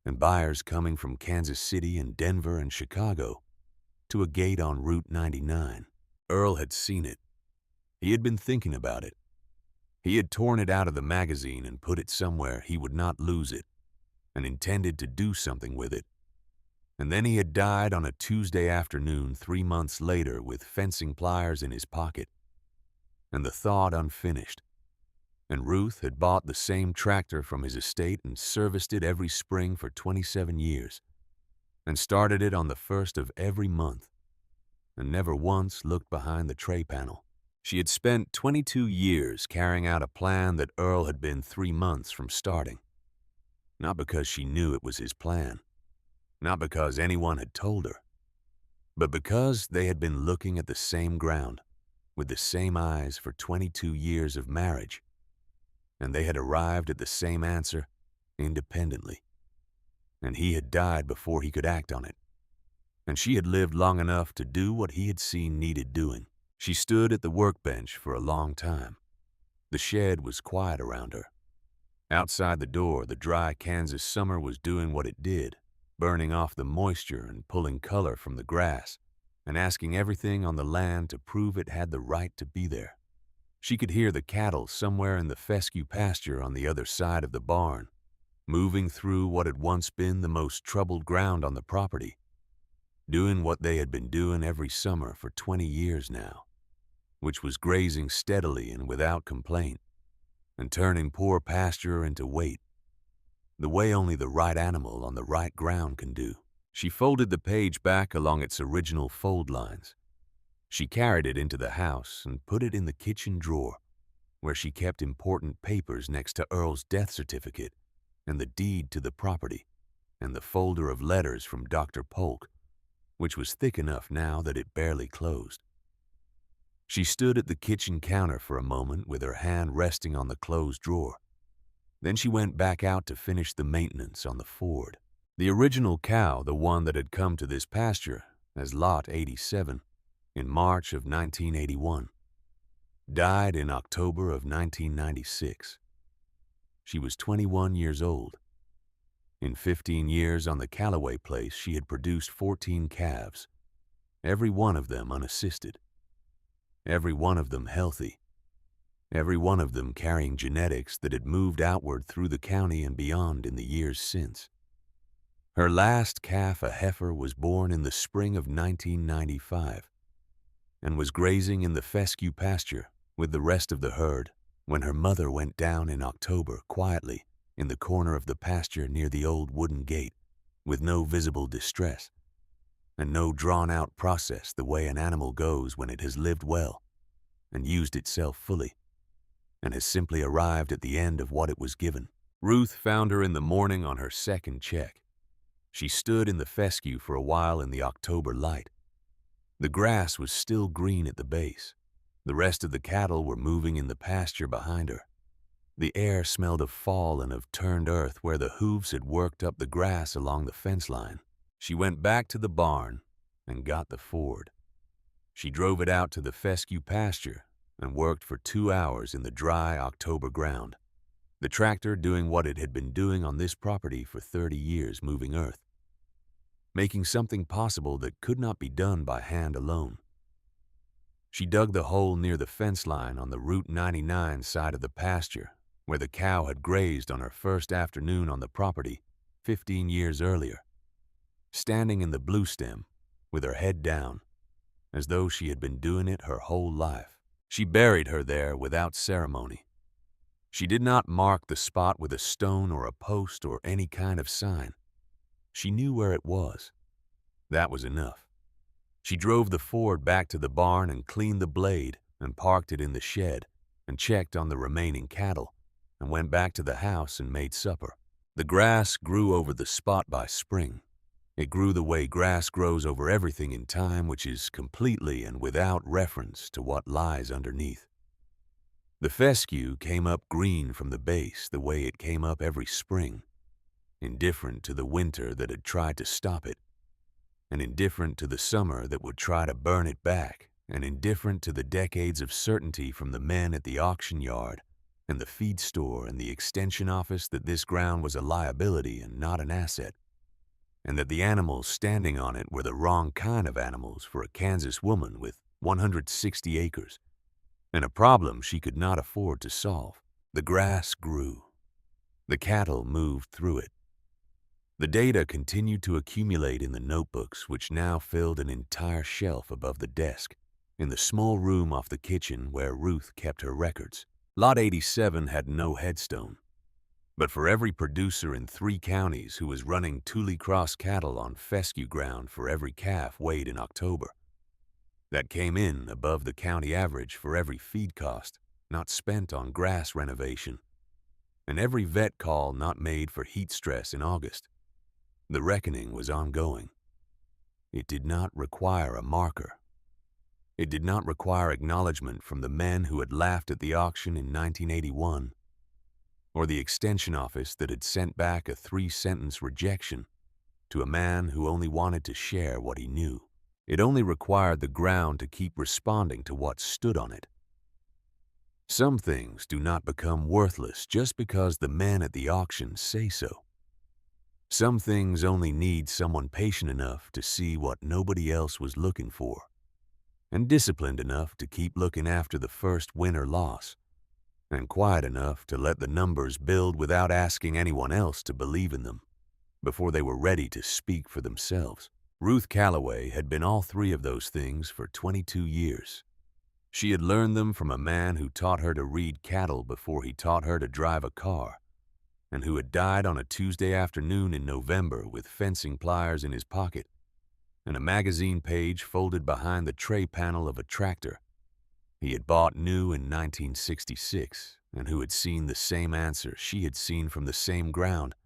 and buyers coming from Kansas City and Denver and Chicago to a gate on Route 99. Earl had seen it. He had been thinking about it. He had torn it out of the magazine and put it somewhere he would not lose it, and intended to do something with it. And then he had died on a Tuesday afternoon 3 months later with fencing pliers in his pocket, and the thought unfinished. And Ruth had bought the same tractor from his estate and serviced it every spring for 27 years, and started it on the first of every month, and never once looked behind the tray panel. She had spent 22 years carrying out a plan that Earl had been 3 months from starting, not because she knew it was his plan, not because anyone had told her, but because they had been looking at the same ground with the same eyes for 22 years of marriage, and they had arrived at the same answer independently. And he had died before he could act on it, and she had lived long enough to do what he had seen needed doing. She stood at the workbench for a long time. The shed was quiet around her. Outside the door, the dry Kansas summer was doing what it did, burning off the moisture and pulling color from the grass, and asking everything on the land to prove it had the right to be there. She could hear the cattle somewhere in the fescue pasture on the other side of the barn, moving through what had once been the most troubled ground on the property, doing what they had been doing every summer for 20 years now, which was grazing steadily and without complaint, and turning poor pasture into weight, the way only the right animal on the right ground can do. She folded the page back along its original fold lines. She carried it into the house and put it in the kitchen drawer, where she kept important papers next to Earl's death certificate and the deed to the property and the folder of letters from Dr. Polk, which was thick enough now that it barely closed. She stood at the kitchen counter for a moment with her hand resting on the closed drawer. Then she went back out to finish the maintenance on the Ford. The original cow, the one that had come to this pasture as Lot 87 in March of 1981, died in October of 1996. She was 21 years old. In 15 years on the Calloway place, she had produced 14 calves, every one of them unassisted, every one of them healthy, every one of them carrying genetics that had moved outward through the county and beyond in the years since. Her last calf, a heifer, was born in the spring of 1995 and was grazing in the fescue pasture with the rest of the herd when her mother went down in October quietly in the corner of the pasture near the old wooden gate, with no visible distress and no drawn-out process the way an animal goes when it has lived well and used itself fully and has simply arrived at the end of what it was given. Ruth found her in the morning on her second check. She stood in the fescue for a while in the October light. The grass was still green at the base. The rest of the cattle were moving in the pasture behind her. The air smelled of fall and of turned earth where the hooves had worked up the grass along the fence line. She went back to the barn and got the Ford. She drove it out to the fescue pasture and worked for 2 hours in the dry October ground, the tractor doing what it had been doing on this property for 30 years, moving earth, making something possible that could not be done by hand alone. She dug the hole near the fence line on the Route 99 side of the pasture, where the cow had grazed on her first afternoon on the property 15 years earlier. Standing in the blue stem, with her head down, as though she had been doing it her whole life, she buried her there without ceremony. She did not mark the spot with a stone or a post or any kind of sign. She knew where it was. That was enough. She drove the Ford back to the barn and cleaned the blade and parked it in the shed and checked on the remaining cattle and went back to the house and made supper. The grass grew over the spot by spring. It grew the way grass grows over everything in time, which is completely and without reference to what lies underneath. The fescue came up green from the base the way it came up every spring, indifferent to the winter that had tried to stop it, and indifferent to the summer that would try to burn it back, and indifferent to the decades of certainty from the men at the auction yard and the feed store and the extension office that this ground was a liability and not an asset, and that the animals standing on it were the wrong kind of animals for a Kansas woman with 160 acres, and a problem she could not afford to solve. The grass grew. The cattle moved through it. The data continued to accumulate in the notebooks, which now filled an entire shelf above the desk, in the small room off the kitchen where Ruth kept her records. Lot 87 had no headstone, but for every producer in 3 counties who was running Tule Cross cattle on fescue ground for every calf weighed in October, that came in above the county average for every feed cost not spent on grass renovation, and every vet call not made for heat stress in August. The reckoning was ongoing. It did not require a marker. It did not require acknowledgement from the men who had laughed at the auction in 1981, or the extension office that had sent back a 3-sentence rejection to a man who only wanted to share what he knew. It only required the ground to keep responding to what stood on it. Some things do not become worthless just because the men at the auction say so. Some things only need someone patient enough to see what nobody else was looking for, and disciplined enough to keep looking after the first win or loss, and quiet enough to let the numbers build without asking anyone else to believe in them before they were ready to speak for themselves. Ruth Calloway had been all 3 of those things for 22 years. She had learned them from a man who taught her to read cattle before he taught her to drive a car, and who had died on a Tuesday afternoon in November with fencing pliers in his pocket and a magazine page folded behind the tray panel of a tractor he had bought new in 1966, and who had seen the same answer she had seen from the same ground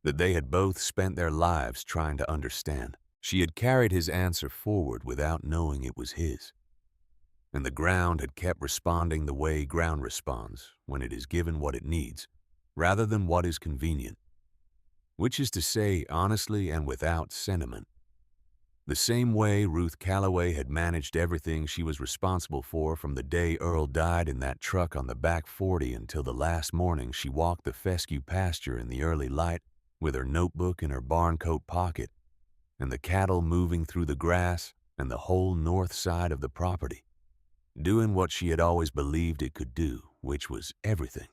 that they had both spent their lives trying to understand. She had carried his answer forward without knowing it was his, and the ground had kept responding the way ground responds when it is given what it needs, rather than what is convenient, which is to say honestly and without sentiment. The same way Ruth Calloway had managed everything she was responsible for from the day Earl died in that truck on the back 40 until the last morning she walked the fescue pasture in the early light with her notebook in her barn coat pocket and the cattle moving through the grass and the whole north side of the property, doing what she had always believed it could do, which was everything.